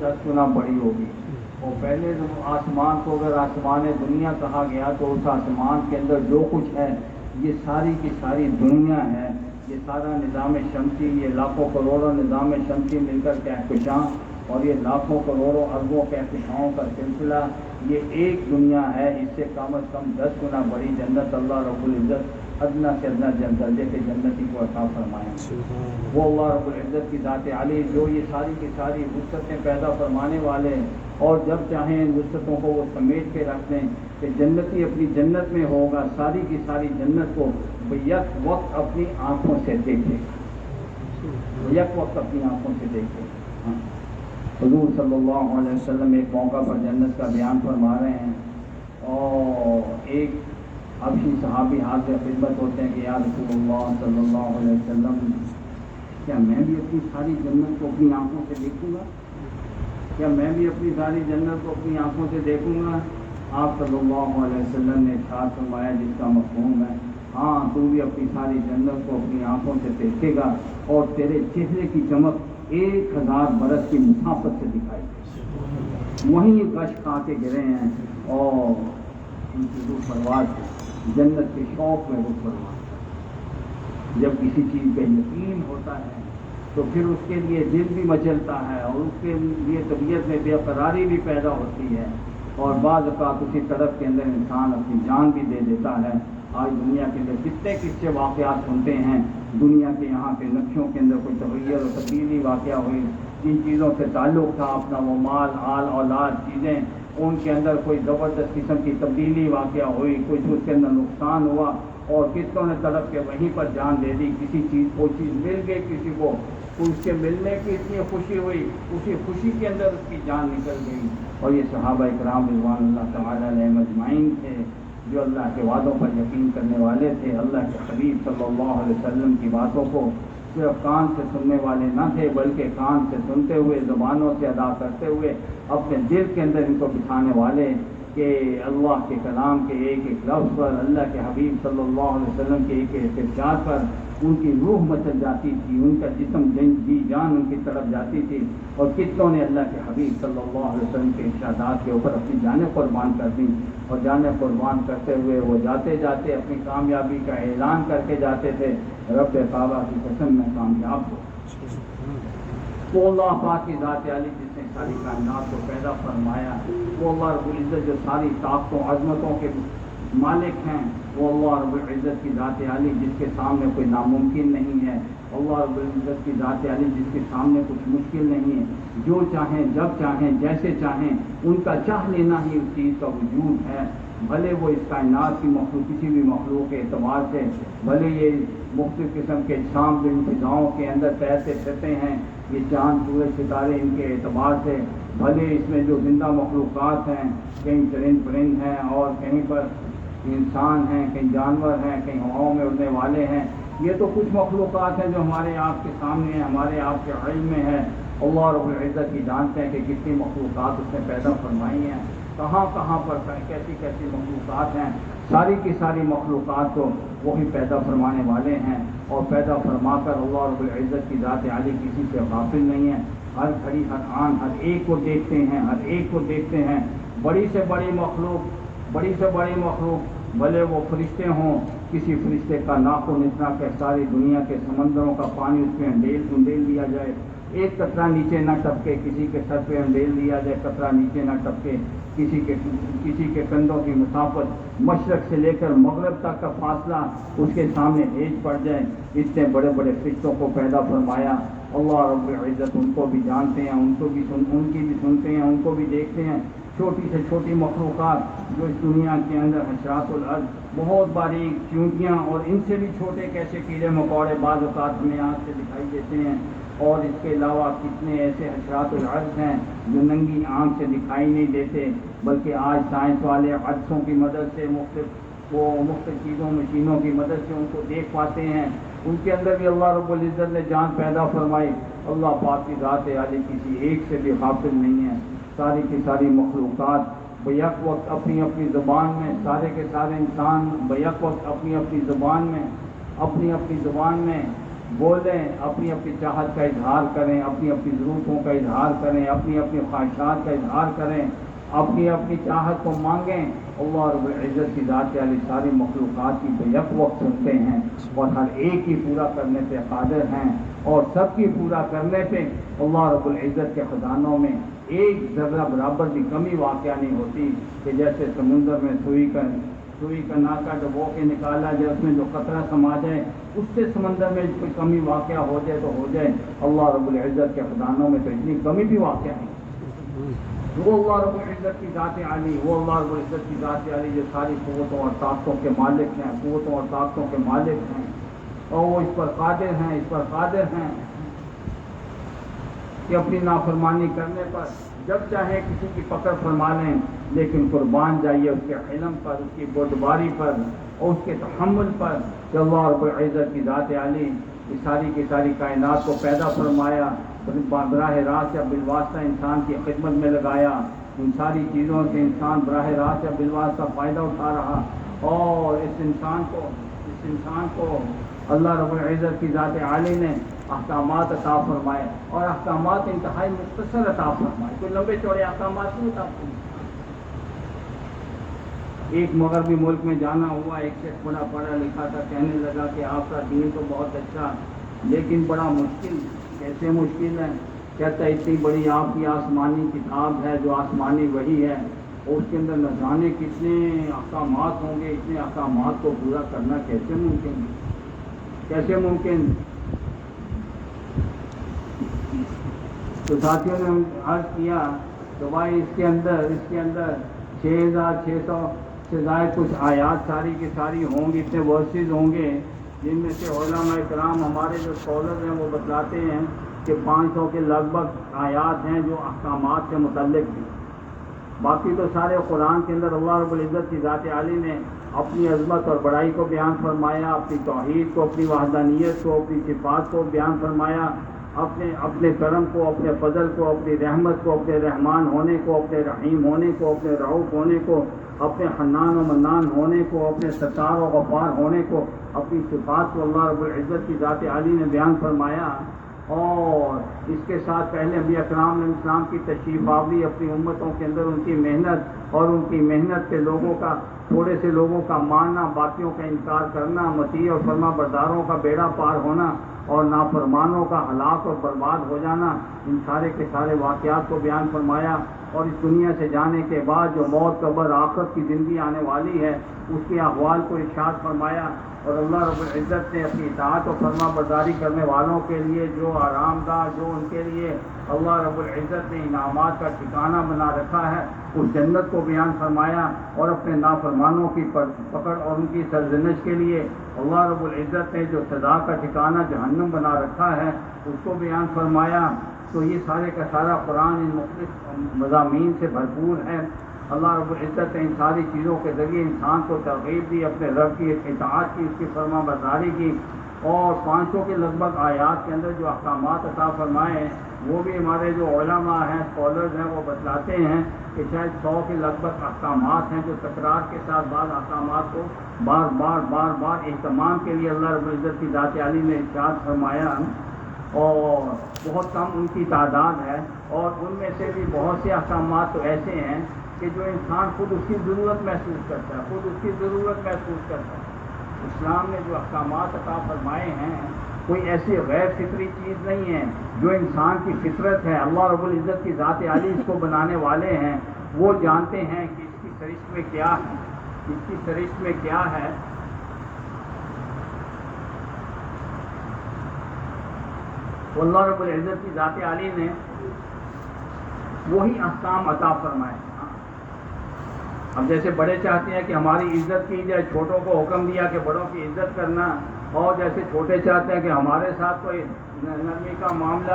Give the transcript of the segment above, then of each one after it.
10 گنا بڑی ہوگی. اور پہلے آسمان کو اگر آسمان دنیا کہا گیا تو اس آسمان کے اندر جو کچھ ہے یہ ساری کی ساری دنیا ہے. یہ سارا نظام شمسی، یہ لاکھوں کروڑوں نظام شمسی مل کر کہکشاں، اور یہ لاکھوں کروڑوں اربوں کہکشاؤں کا سلسلہ، یہ ایک دنیا ہے. اس سے کم از کم 10 گنا بڑی جنت اللہ رب العزت ادنا سے ادنا درجے کے جنتی کو عطا فرمائیں. وہ اللہ رب العزت کی ذات عالی جو یہ ساری کی ساری وسعتیں پیدا فرمانے والے، اور جب چاہیں ان وسعتوں کو وہ سمیٹ کے رکھ دیں کہ جنتی اپنی جنت میں ہوگا، ساری کی ساری جنت کو یک وقت اپنی آنکھوں سے دیکھے، یک وقت اپنی آنکھوں سے دیکھے. حضور صلی اللہ علیہ وسلم ایک موقع پر جنت کا بیان فرما رہے ہیں، اور ایک حبشی صحابی حاضر خدمت ہوتے ہیں کہ یا رسول اللہ صلی اللہ علیہ وسلم، کیا میں بھی اپنی ساری جنت کو اپنی آنکھوں سے دیکھوں گا؟ کیا میں بھی اپنی ساری جنت کو اپنی آنکھوں سے دیکھوں گا؟ آپ صلی اللہ علیہ وسلم نے ارشاد فرمایا جس کا مفہوم ہے ہاں تو بھی اپنی ساری جنت کو اپنی آنکھوں سے دیکھے گا، اور تیرے چہرے کی چمک 1000 برس کی مسافت سے دکھائی دے. وہیں کش کھا کے گرے ہیں، اور ان کی روح پرواز جنت کے شوق میں روح پرواز. جب کسی چیز کا یقین ہوتا ہے تو پھر اس کے لیے دل بھی مچلتا ہے، اور اس کے لیے طبیعت میں بے قراری بھی پیدا ہوتی ہے، اور بعض اوقات اسی طرف کے اندر انسان اپنی جان بھی دے دیتا ہے. آج دنیا کے اندر کتنے قصے واقعات سنتے ہیں، دنیا کے یہاں کے نقشوں کے اندر کوئی تغیر و تبدیلی واقعہ ہوئی، جن چیزوں سے تعلق تھا اپنا وہ مال آل اولاد چیزیں، ان کے اندر کوئی زبردست قسم کی تبدیلی واقعہ ہوئی، کچھ اس کے اندر نقصان ہوا، اور کتوں نے طرف کے وہیں پر جان دے دی. کسی چیز کو چیز مل گئی کسی کو، تو اس کے ملنے کی اتنی خوشی ہوئی، اسی خوشی کے اندر اس کی جان نکل گئی. اور یہ صحابہ اکرام رضوان اللہ تعالیٰ علیہم اجمعین تھے جو اللہ کے وعدوں پر یقین کرنے والے تھے. اللہ کے حبیب صلی اللہ علیہ وسلم کی باتوں کو صرف کان سے سننے والے نہ تھے، بلکہ کان سے سنتے ہوئے، زبانوں سے ادا کرتے ہوئے، اپنے دل کے اندر ان کو بٹھانے والے کہ اللہ کے کلام کے ایک ایک لفظ پر، اللہ کے حبیب صلی اللہ علیہ وسلم کے ایک ایک ارشاد پر ان کی روح مچل جاتی تھی، ان کا جسم جی جان ان کی طرف جاتی تھی. اور کتنوں نے اللہ کے حبیب صلی اللہ علیہ وسلم کے ارشادات کے اوپر اپنی جانیں قربان کر دیں، اور جانیں قربان کرتے ہوئے وہ جاتے جاتے اپنی کامیابی کا اعلان کر کے جاتے تھے رب کعبہ کی قسم میں کامیاب ہو. وہ اللہ پاک کی ذات عالی جس نے ساری کائنات کو پیدا فرمایا، وہ اللہ رب العزت جو ساری طاقتوں عظمتوں کے مالک ہیں، وہ اللہ رب العزت کی ذات عالی جس کے سامنے کوئی ناممکن نہیں ہے، اللہ رب العزت کی ذات عالی جس کے سامنے کچھ مشکل نہیں ہے. جو چاہیں جب چاہیں جیسے چاہیں ان کا چاہ لینا ہی اس چیز کا وجود ہے. بھلے وہ اس کائنات کی مخلوق کسی بھی مخلوق کے اعتبار سے، بھلے یہ مختلف قسم کے اجسام جو ان فضاؤں کے اندر تیرتے پھرتے ہیں، یہ چاند سورج ستارے ان کے اعتبار سے، بھلے اس میں جو زندہ مخلوقات ہیں، کہیں چرند پرند ہیں، اور کہیں پر انسان ہیں، کہیں جانور ہیں، کہیں ہواؤں میں اڑنے والے ہیں، یہ تو کچھ مخلوقات ہیں جو ہمارے آپ کے سامنے ہیں، ہمارے آپ کے علم میں ہے. اللہ رب العزت کی جانتے ہیں کہ کتنی مخلوقات اس نے پیدا فرمائی ہیں، کہاں کہاں پر کیسی کیسی مخلوقات ہیں. ساری کی ساری مخلوقات کو وہی پیدا فرمانے والے ہیں، اور پیدا فرما کر اللہ رب العزت کی ذات عالی کسی سے غافل نہیں ہے. ہر گھڑی ہر آن ہر ایک کو دیکھتے ہیں، ہر ایک کو دیکھتے ہیں. بڑی سے بڑی مخلوق، بڑی سے بڑی مخلوق، بھلے وہ فرشتے ہوں، کسی فرشتے کا ناخن اتنا کہ ساری دنیا کے سمندروں کا پانی اس میں انڈیل دیا جائے، ایک قطرہ نیچے نہ ٹپکے، کسی کے سر پہ انڈیل دیا جائے، قطرہ نیچے نہ ٹپکے، کسی کے کندھوں کی مسافت مشرق سے لے کر مغرب تک کا فاصلہ اس کے سامنے ہیج پڑ جائے. اتنے بڑے بڑے فرشتوں کو پیدا فرمایا. اللہ رب العزت ان کو بھی جانتے ہیں، ان کی بھی سنتے ہیں، ان کو بھی دیکھتے ہیں. چھوٹی سے چھوٹی مخلوقات جو اس دنیا کے اندر حشرات الارض، بہت باریک چیونٹیاں، اور ان سے بھی چھوٹے کیسے کیڑے مکوڑے بعض اوقات ہمیں آنکھ سے دکھائی دیتے ہیں. اور اس کے علاوہ کتنے ایسے حشرات الارض ہیں جو ننگی آنکھ سے دکھائی نہیں دیتے، بلکہ آج سائنس والے عدسوں کی مدد سے مختلف چیزوں مشینوں کی مدد سے ان کو دیکھ پاتے ہیں. ان کے اندر بھی اللہ رب العزت نے جان پیدا فرمائی. اللہ پاک کی ذات عالی کسی ایک سے بھی غافل نہیں ہے. ساری کی ساری مخلوقات بیک وقت اپنی اپنی زبان میں، سارے کے سارے انسان بیک وقت اپنی اپنی زبان میں بولیں، اپنی اپنی چاہت کا اظہار کریں، اپنی اپنی ضرورتوں کا اظہار کریں، اپنی اپنی خواہشات کا اظہار کریں، اپنی اپنی چاہت کو مانگیں۔ اللہ رب العزت کی ذات علی ساری مخلوقات کی بیک وقت سنتے ہیں اور ہر ایک کی پورا کرنے پہ قادر ہیں، اور سب کی پورا کرنے پہ اللہ رب العزت کے خزانوں میں ایک ذرہ برابر بھی کمی واقعہ نہیں ہوتی، کہ جیسے سمندر میں سوئی کا ناکا ڈبو کے نکالا جائے، اس میں جو قطرہ سما جائے، اس سے سمندر میں کوئی کمی واقعہ ہو جائے تو ہو جائے، اللہ رب العزت کے خزانوں میں تو اتنی کمی بھی واقعہ نہیں۔ وہ اللہ رب العزت کی ذات عالی، وہ اللہ رب العزت کی ذات عالی جو ساری قوتوں اور طاقتوں کے مالک ہیں، قوتوں اور طاقتوں کے مالک ہیں، اور وہ اس پر قادر ہیں کہ اپنی نافرمانی کرنے پر جب چاہے کسی کی پکڑ فرما لیں، لیکن قربان جائیے اس کے علم پر، اس کی بردباری پر اور اس کے تحمل پر کہ اللہ رب العزت کی ذات عالی اس ساری کی ساری کائنات کو پیدا فرمایا، براہ راست یا بالواسطہ انسان کی خدمت میں لگایا، ان ساری چیزوں سے انسان براہ راست یا بالواسطہ فائدہ اٹھا رہا، اور اس انسان کو اللہ رب العزت کی ذات عالی نے احکامات عطا فرمائے، اور احکامات انتہائی مختصر عطا فرمائے، کوئی لمبے چوڑے احکامات نہیں عطا فرمائے۔ ایک مغربی ملک میں جانا ہوا، ایک شخص بڑا پڑھا لکھا تھا، کہنے لگا کہ آپ کا دین تو بہت اچھا لیکن بڑا مشکل۔ کیسے مشکل ہے؟ کہتا ہے اتنی بڑی آپ کی آسمانی کتاب ہے جو آسمانی وحی ہے، اور اس کے اندر نہ جانے کتنے احکامات ہوں گے، اتنے احکامات کو پورا کرنا کیسے ممکن؟ تو ساتھیوں نے عرض کیا تو بھائی اس کے اندر 6600 سے زائد کچھ آیات ساری کی ساری ہوں گی، اتنے ورسز ہوں گے، جن میں سے علماء کرام ہمارے جو اسکالر ہیں وہ بتلاتے ہیں کہ 500 کے لگ بھگ آیات ہیں جو احکامات سے متعلق بھی۔ باقی تو سارے قرآن کے اندر اللہ رب العزت کی ذات عالی نے اپنی عظمت اور بڑائی کو بیان فرمایا، اپنی توحید کو، اپنی وحدانیت کو، اپنی صفات کو بیان فرمایا، اپنے کرم کو، اپنے فضل کو، اپنی رحمت کو، اپنے رحمان ہونے کو، اپنے رحیم ہونے کو، اپنے رؤوف ہونے کو، اپنے حنان و منان ہونے کو، اپنے ستار و غفار ہونے کو، اپنی صفات کو اللہ رب العزت کی ذات عالی نے بیان فرمایا۔ اور اس کے ساتھ پہلے انبیاء کرام علیہ السلام کی تشریف آوری، اپنی امتوں کے اندر ان کی محنت، اور ان کی محنت سے تھوڑے سے لوگوں کا ماننا، باقیوں کا انکار کرنا، مطیع اور فرما برداروں کا بیڑا پار ہونا اور نافرمانوں کا ہلاک اور برباد ہو جانا، ان سارے کے سارے واقعات کو بیان فرمایا۔ اور اس دنیا سے جانے کے بعد جو موت، قبر، آخرت کی زندگی آنے والی ہے، اس کے احوال کو ارشاد فرمایا۔ اور اللہ رب العزت نے اپنی اطاعت و فرما برداری کرنے والوں کے لیے جو آرام دہ، جو ان کے لیے اللہ رب العزت نے انعامات کا ٹھکانہ بنا رکھا ہے، اس جنت کو بیان فرمایا۔ اور اپنے نافرمانوں کی پکڑ اور ان کی سرزنش کے لیے اللہ رب العزت نے جو سزا کا ٹھکانہ جہنم بنا رکھا ہے، اس کو بیان فرمایا۔ تو یہ سارے کا سارا قرآن ان مختلف مضامین سے بھرپور ہے۔ اللہ رب العزت نے ان ساری چیزوں کے ذریعے انسان کو ترغیب دی، اپنے رب کی اطاعت کی، اس کی فرما برداری کی، اور 500 کے لگ بھگ آیات کے اندر جو احکامات عطا فرمائے ہیں، وہ بھی ہمارے جو علماء ہیں، اسکالرز ہیں، وہ بتلاتے ہیں کہ شاید 100 کے لگ بھگ احکامات ہیں جو تکرار کے ساتھ بعض احکامات کو بار اہتمام کے لیے اللہ رب العزت کی ذات عالی نے ارشاد فرمایا، اور بہت کم ان کی تعداد ہے۔ اور ان میں سے بھی بہت سے احکامات تو ایسے ہیں کہ جو انسان خود اس کی ضرورت محسوس کرتا ہے، اسلام نے جو احکامات عطا فرمائے ہیں کوئی ایسی غیر فطری چیز نہیں ہے، جو انسان کی فطرت ہے، اللہ رب العزت کی ذات عالی اس کو بنانے والے ہیں، وہ جانتے ہیں کہ اس کی سرشت میں کیا ہے، تو اللہ رب العزت کی ذات عالی نے وہی احکام عطا فرمائے۔ اب جیسے بڑے چاہتے ہیں کہ ہماری عزت کی جائے، چھوٹوں کو حکم دیا کہ بڑوں کی عزت کرنا، اور جیسے چھوٹے چاہتے ہیں کہ ہمارے ساتھ کوئی نرمی کا معاملہ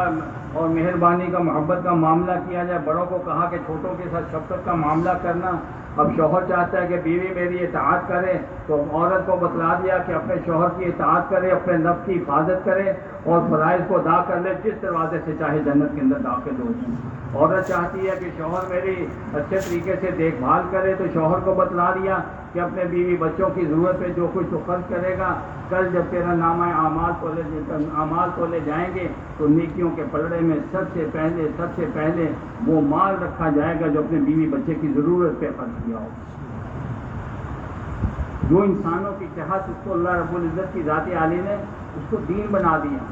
اور مہربانی کا، محبت کا معاملہ کیا جائے، بڑوں کو کہا کہ چھوٹوں کے ساتھ شفقت کا معاملہ کرنا۔ اب شوہر چاہتا ہے کہ بیوی میری اطاعت کرے، تو عورت کو بتلا دیا کہ اپنے شوہر کی اطاعت کرے، اپنے نفس کی حفاظت کرے اور فرائض کو ادا کر لے، جس دروازے سے چاہے جنت کے اندر داخل ہو جائے۔ عورت چاہتی ہے کہ شوہر میری اچھے طریقے سے دیکھ بھال کرے، تو شوہر کو بتلا دیا کہ اپنے بیوی بچوں کی ضرورت پہ جو کچھ تو خرچ کرے گا، کل جب تیرا نامہ اعمال تولے جائیں گے تو نیکیوں کے پلڑے میں سب سے پہلے وہ مال رکھا جائے گا جو اپنے بیوی بچے کی ضرورت پہ خرچ کیا ہو۔ جو انسانوں کی چاہت، اس کو اللہ رب العزت کی ذات عالی نے اس کو دین بنا دیا،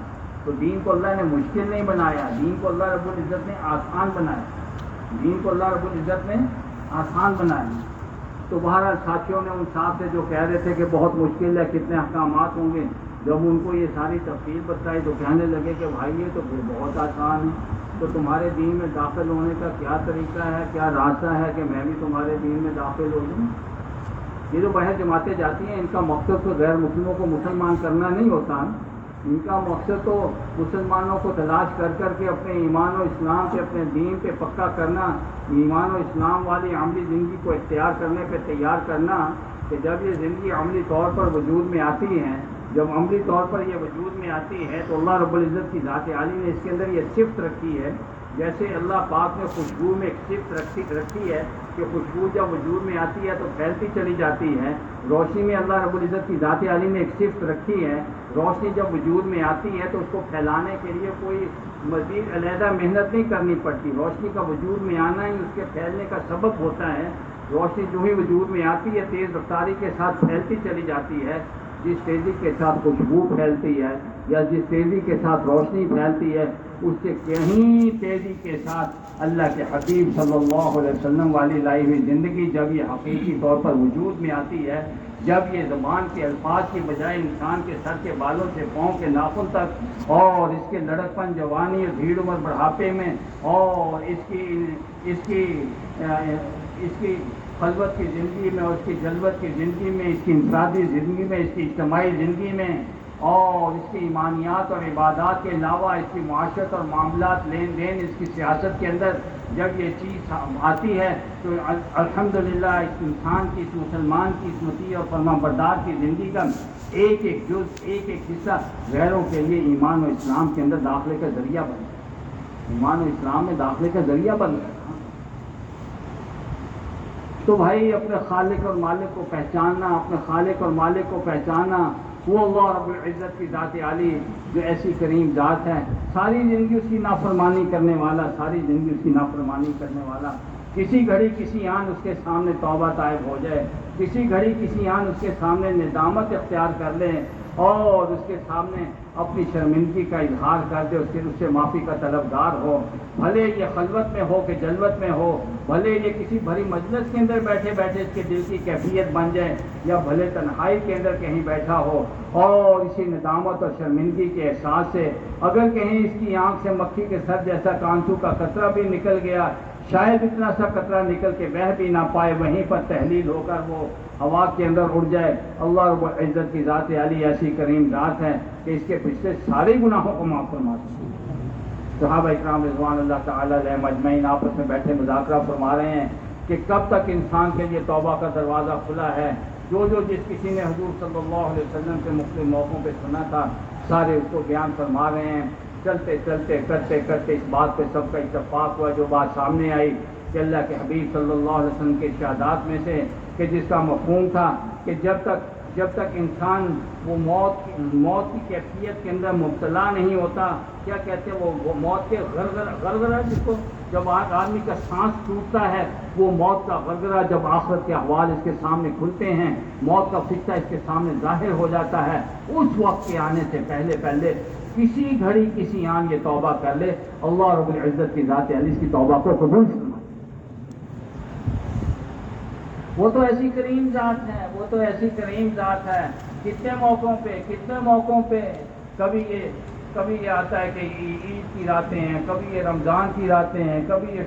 تو دین کو اللہ نے مشکل نہیں بنایا، دین کو اللہ رب العزت نے آسان بنایا، دین کو اللہ رب العزت نے آسان بنایا۔ تو بہرحال ساتھیوں نے ان صاحب سے جو کہہ رہے تھے کہ بہت مشکل ہے، کتنے احکامات ہوں گے، جب ان کو یہ ساری تفصیل بتائی تو کہنے لگے کہ بھائی یہ تو پھر بہت آسان ہے، تو تمہارے دین میں داخل ہونے کا کیا طریقہ ہے، کیا راستہ ہے کہ میں بھی تمہارے دین میں داخل ہو جاؤں؟ یہ جو باہر جماعتیں جاتی ہیں، ان کا مقصد تو غیر مسلموں کو مسلمان کرنا نہیں ہوتا، ان کا مقصد تو مسلمانوں کو تلاش کر کر کے اپنے ایمان و اسلام پہ، اپنے دین پہ پکا کرنا، ایمان و اسلام والی عملی زندگی کو اختیار کرنے پہ تیار کرنا، کہ جب یہ زندگی عملی طور پر وجود میں آتی ہے، جب عملی طور پر یہ وجود میں آتی ہے تو اللہ رب العزت کی ذات عالی نے اس کے اندر یہ صفت رکھی ہے، جیسے اللہ پاک نے خوشبو میں ایک صفت رکھی ہے کہ خوشبو جب وجود میں آتی ہے تو پھیلتی چلی جاتی ہے، روشنی میں اللہ رب العزت کی ذات عالی نے ایک صفت رکھی ہے، روشنی جب وجود میں آتی ہے تو اس کو پھیلانے کے لیے کوئی مزید علیحدہ محنت نہیں کرنی پڑتی، روشنی کا وجود میں آنا ہی اس کے پھیلنے کا سبب ہوتا ہے۔ روشنی جو ہی وجود میں آتی ہے تیز رفتاری کے ساتھ پھیلتی چلی جاتی ہے، جس تیزی کے ساتھ خوشبو پھیلتی ہے یا جس تیزی کے ساتھ روشنی پھیلتی ہے، اس سے کہیں تیزی کے ساتھ اللہ کے حبیب صلی اللہ علیہ وسلم والی لائی ہوئی زندگی جب یہ حقیقی طور پر وجود میں آتی ہے، جب یہ زبان کے الفاظ کی بجائے انسان کے سر کے بالوں سے پاؤں کے ناخن تک، اور اس کے لڑکپن، جوانی اور بھیڑ عمر بڑھاپے میں، اور اس کی خلوت کی زندگی میں، اور اس کی جلوت کی زندگی میں، اس کی انفرادی زندگی میں، اس کی اجتماعی زندگی میں، اور اس کی ایمانیات اور عبادات کے علاوہ اس کی معاشرت اور معاملات، لین دین، اس کی سیاست کے اندر جب یہ چیز آتی ہے تو الحمدللہ اس انسان کی، اس مسلمان کی، اس مطیع اور فرما بردار کی زندگی کا ایک ایک جز، ایک ایک حصہ غیروں کے لیے ایمان و اسلام کے اندر داخلے کا ذریعہ بن گیا، ایمان و اسلام میں داخلے کا ذریعہ بن گیا۔ تو بھائی اپنے خالق اور مالک کو پہچاننا، اپنے خالق اور مالک کو پہچاننا، وہ اللہ رب العزت کی ذات عالی جو ایسی کریم ذات ہے، ساری زندگی اس کی نافرمانی کرنے والا، ساری زندگی اس کی نافرمانی کرنے والا، کسی گھڑی کسی آن اس کے سامنے توبہ طائب ہو جائے، کسی گھڑی کسی آن اس کے سامنے ندامت اختیار کر لے اور اس کے سامنے اپنی شرمندگی کا اظہار کر دے، اس سے معافی کا طلبگار ہو، بھلے یہ خلوت میں ہو کہ جلوت میں ہو، بھلے یہ کسی بھری مجلس کے اندر بیٹھے بیٹھے اس کے دل کی کیفیت بن جائے، یا بھلے تنہائی کے اندر کہیں بیٹھا ہو، اور اسی ندامت اور شرمندگی کے احساس سے اگر کہیں اس کی آنکھ سے مکھی کے سر جیسا کانسو کا قطرہ بھی نکل گیا، شاید اتنا سا قطرہ نکل کے بہہ بھی نہ پائے، وہیں پر تحلیل ہو کر وہ ہوا کے اندر اڑ جائے۔ اللہ رب العزت کی ذات عالی ایسی کریم ذات ہے کہ اس کے پچھلے سارے گناہوں کو معاف فرماتی ہے۔ صحابہ اکرام رضوان اللہ تعالی علیہم اجمعین آپس میں بیٹھے مذاکرہ فرما رہے ہیں کہ کب تک انسان کے لیے توبہ کا دروازہ کھلا ہے۔ جو جس کسی نے حضور صلی اللہ علیہ وسلم سے مختلف موقعوں پہ سنا تھا، سارے اس کو بیان فرما رہے ہیں۔ چلتے چلتے کرتے کرتے اس بات پہ سب کا اتفاق ہوا، جو بات سامنے آئی کہ اللہ کے حبیب صلی اللہ علیہ وسلم کے ارشادات میں سے کہ جس کا مفہوم تھا کہ جب تک انسان وہ موت کی کیفیت کے اندر مبتلا نہیں ہوتا، کیا کہتے ہیں وہ موت کے غرغرہ، جس کو جب آدمی کا سانس ٹوٹتا ہے، وہ موت کا غرغرہ جب آخرت کے احوال اس کے سامنے کھلتے ہیں، موت کا فرشتہ اس کے سامنے ظاہر ہو جاتا ہے، اس وقت کے آنے سے پہلے کسی گھڑی کسی آن یہ توبہ کر لے، اللہ رب العزت کی ذات علی اس کی توبہ کو قبول فرمائے۔ وہ تو ایسی کریم ذات ہے، وہ تو ایسی کریم ذات ہے۔ کتنے موقعوں پہ کبھی یہ آتا ہے کہ عید کی راتیں ہیں، کبھی یہ رمضان کی راتیں ہیں، کبھی یہ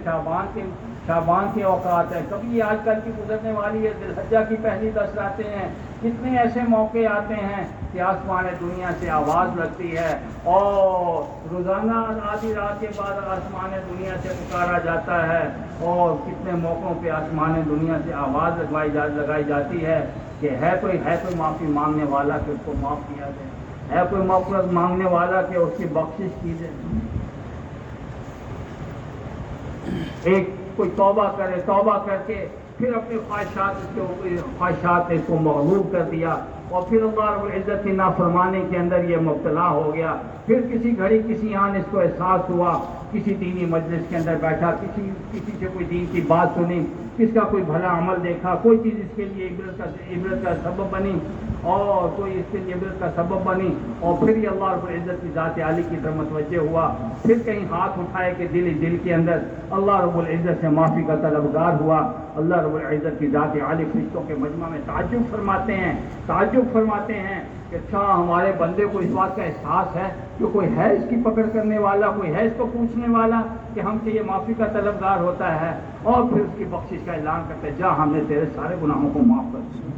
شعبان کے اوقات ہیں، کبھی یہ آج کل کی گزرنے والی ذی الحجہ کی پہلی 10 راتیں ہیں۔ کتنے ایسے موقع آتے ہیں کہ آسمان دنیا سے آواز لگتی ہے، اور روزانہ آدھی رات کے بعد آسمان دنیا سے پکارا جاتا ہے، اور کتنے موقعوں پہ آسمان دنیا سے آواز لگائی جاتی ہے کہ ہے کوئی معافی مانگنے والا کہ اس کو معاف کیا جائے، ہے کوئی مغفرت مانگنے والا کہ اس کی بخشش کی جائے۔ ایک کوئی توبہ کرے، توبہ کر کے پھر اپنی خواہشات نے اس کو مغلوب کر دیا، اور پھر اللہ رب العزت کی نافرمانی کے اندر یہ مبتلا ہو گیا۔ پھر کسی گھڑی کسی آن اس کو احساس ہوا، کسی دینی مجلس کے اندر بیٹھا، کسی سے کوئی دین کی بات سنی، کس کا کوئی بھلا عمل دیکھا، کوئی چیز اس کے لیے عبرت کا سبب بنی، اور کوئی اس کے لیے عبرت کا سبب بنی، اور پھر یہ اللہ رب العزت کی ذات عالی کی طرف متوجہ ہوا، پھر کہیں ہاتھ اٹھائے کہ دل کے اندر اللہ رب العزت سے معافی کا طلبگار ہوا۔ اللہ رب العزت کی ذات عالی فرشتوں کے مجمع میں تعجب فرماتے ہیں کہ اچھا ہمارے بندے کو اس بات کا احساس ہے کہ کوئی ہے اس کی پکڑ کرنے والا، کوئی ہے اس کو پوچھنے والا کہ ہم سے یہ معافی کا طلبگار ہوتا ہے، اور پھر اس کی بخشش کا اعلان کرتے ہیں، جا ہم نے تیرے سارے گناہوں کو معاف کر دیا۔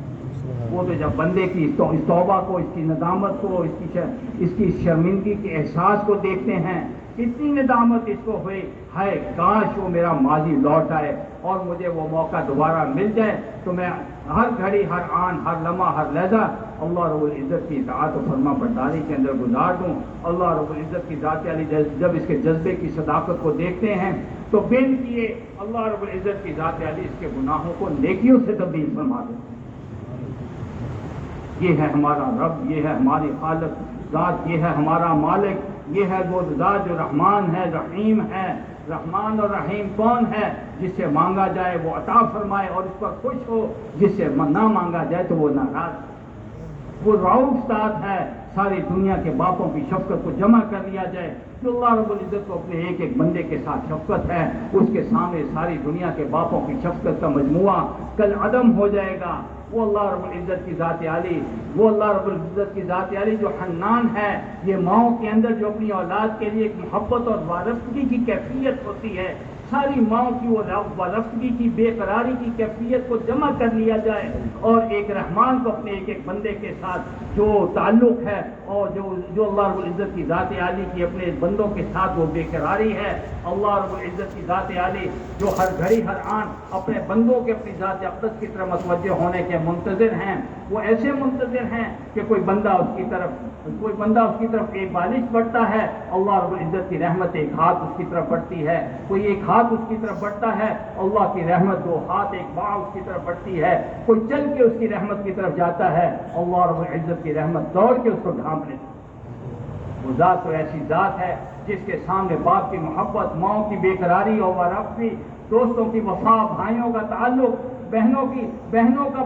وہ تو جب بندے کی اس توبہ کو، اس کی ندامت کو، اس کی شرمندگی کے احساس کو دیکھتے ہیں، اتنی ندامت اس کو ہوئی، ہے کاش وہ میرا ماضی لوٹ آئے اور مجھے وہ موقع دوبارہ مل جائے تو میں ہر گھڑی، ہر آن، ہر لمحہ، ہر لہجہ اللہ رب العزت کی اطاعت و فرما برداری کے اندر گزار دوں۔ اللہ رب العزت کی ذات علی جب اس کے جذبے کی صداقت کو دیکھتے ہیں تو بن کیے اللہ رب العزت کی ذات علی اس کے گناہوں کو نیکیوں سے تبدیل فرما دیتے ہیں۔ یہ ہے ہمارا رب، یہ ہے ہماری خالق ذات، یہ ہے ہمارا مالک، یہ ہے وہ ذات جو رحمان ہے، رحیم ہے۔ رحمان اور رحیم کون ہے؟ جس سے مانگا جائے وہ عطا فرمائے اور اس پر خوش ہو، جس سے نہ مانگا جائے تو وہ ناراض۔ وہ رؤوف ذات ہے، ساری دنیا کے باپوں کی شفقت کو جمع کر لیا جائے تو اللہ رب العزت کو اپنے ایک ایک بندے کے ساتھ شفقت ہے، اس کے سامنے ساری دنیا کے باپوں کی شفقت کا مجموعہ کل عدم ہو جائے گا۔ وہ اللہ رب العزت کی ذات عالی، وہ اللہ رب العزت کی ذات عالی جو حنان ہے، یہ ماؤں کے اندر جو اپنی اولاد کے لیے ایک محبت اور وارفتگی کی کیفیت ہوتی ہے، ساری ماؤں کی وہ وارفتگی کی، بے قراری کی کیفیت کو جمع کر لیا جائے، اور ایک رحمان کو اپنے ایک ایک بندے کے ساتھ جو تعلق ہے، اور جو اللہ رب العزت کی ذات عالی کی اپنے بندوں کے ساتھ وہ بے قراری ہے، اللہ رب العزت کی ذات عالی جو ہر گھڑی ہر آن اپنے بندوں کے اپنی ذات اقدس کی طرف متوجہ ہونے کے منتظر ہیں، وہ ایسے منتظر ہیں کہ کوئی بندہ اس کی طرف ایک بالش بڑھتا ہے، اللہ رب العزت کی رحمت ایک ہاتھ اس کی طرف بڑھتی ہے، کوئی ایک ہاتھ اس کی طرف بڑھتا ہے، اللہ کی رحمت دو ہاتھ ایک باڑ اس کی طرف بڑھتی ہے، کوئی چل کے اس کی رحمت کی طرف جاتا ہے، اللہ رب العزت کی رحمت دوڑ کے اس کو ڈھانپ لیتی ہے۔ وہ ذات تو ایسی ذات ہے جس کے سامنے باپ کی محبت، ماؤں کی بے قراری اور وارفتگی، دوستوں کی وفا، بھائیوں کا تعلق، بہنوں کا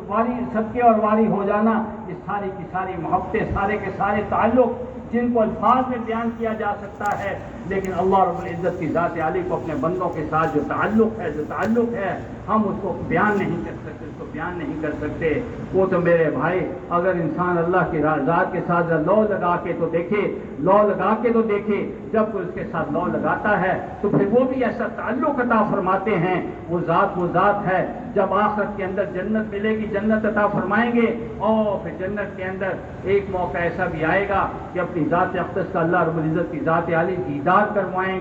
واری صدقے اور واری ہو جانا، یہ ساری کی ساری محبتیں، سارے کے سارے تعلق جن کو الفاظ میں بیان کیا جا سکتا ہے، لیکن اللہ رب العزت کی ذات عالی کو اپنے بندوں کے ساتھ جو تعلق ہے ہم اس کو بیان نہیں کر سکتے، وہ تو میرے بھائی اگر انسان اللہ کی ذات کے ساتھ لو لگا کے تو دیکھے، جب کوئی اس کے ساتھ لو لگاتا ہے تو پھر وہ بھی ایسا تعلق عطا فرماتے ہیں، وہ ذات ہے۔ جب آخرت کے اندر جنت ملے گی، جنت عطا فرمائیں گے، اور پھر جنت کے اندر ایک موقع ایسا بھی آئے گا کہ اپنی ذات اقدس کا اللہ رب العزت کی ذات عالی دیدار کروائیں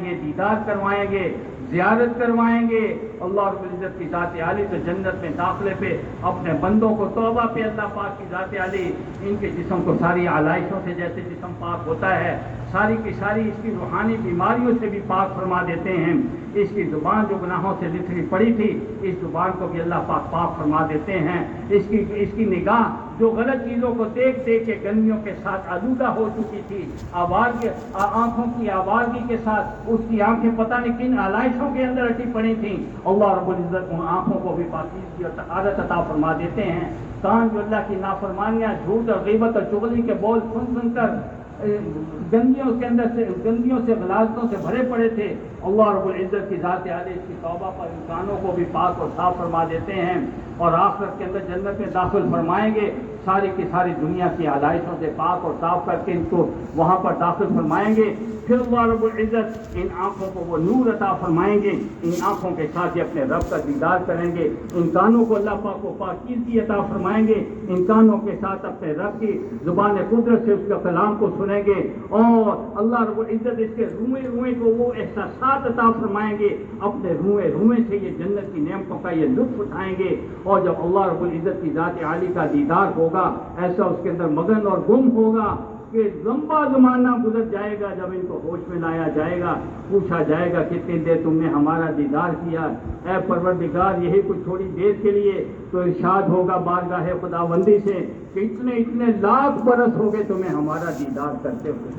گے، زیارت کروائیں گے۔ اللہ رب العزت کی ذات عالی تو جنت میں داخلے پہ اپنے بندوں کو توبہ پہ اللہ پاک کی ذات عالی ان کے جسم کو ساری آلائشوں سے جیسے جسم پاک ہوتا ہے، ساری کی ساری اس کی روحانی بیماریوں سے بھی پاک فرما دیتے ہیں۔ اس کی زبان جو گناہوں سے لتھڑی پڑی تھی، اس زبان کو بھی اللہ پاک فرما دیتے ہیں۔ اس کی نگاہ جو غلط چیزوں کو دیکھ کے گندگیوں کے ساتھ آلودہ ہو چکی تھی، آنکھوں کی آوارگی کے ساتھ اس کی آنکھیں پتہ نہیں کن آلائشوں کے اندر اٹی پڑی تھیں، اللہ رب العزت ان آنکھوں کو بھی پاکیزگی اور طہارت عطا فرما دیتے ہیں۔ کان جو اللہ کی نافرمانیاں، جھوٹ اور غیبت اور چغلی کے بول سن کر گندگیوں سے غلاظتوں سے بھرے پڑے تھے، اللہ رب العزت کی ذات عالی اس کی توبہ پر انسانوں کو بھی پاک اور صاف فرما دیتے ہیں، اور آخرت کے اندر جنت میں داخل فرمائیں گے، ساری کی ساری دنیا کی آلائشوں سے پاک اور صاف کر کے ان کو وہاں پر داخل فرمائیں گے۔ پھر اللہ رب العزت ان آنکھوں کو وہ نور عطا فرمائیں گے، ان آنکھوں کے ساتھ یہ اپنے رب کا دیدار کریں گے، ان کانوں کو اللہ پاک کو پاکیزگی عطا فرمائیں گے، ان کانوں کے ساتھ اپنے رب کی زبان قدرت سے اس کا کلام کو سنیں گے، اور اللہ رب العزت اس کے روئے کو وہ احساسات عطا فرمائیں گے، اپنے روئے سے یہ جنت کی نعمتوں کا یہ لطف اٹھائیں گے، اور جب اللہ رب العزت کی ذات عالی کا دیدار ہوگا ایسا اس کے اندر مگن اور گم ہوگا، کہ لمبا زمانہ گزر جائے گا، جب ان کو ہوش میں لایا جائے گا، پوچھا جائے گا کتنی دیر تم نے ہمارا دیدار کیا، اے پروردگار یہی کچھ تھوڑی دیر کے لیے، تو ارشاد ہوگا بارگاہ خداوندی سے کہ اتنے لاکھ برس ہو گئے تمہیں ہمارا دیدار کرتے ہوئے۔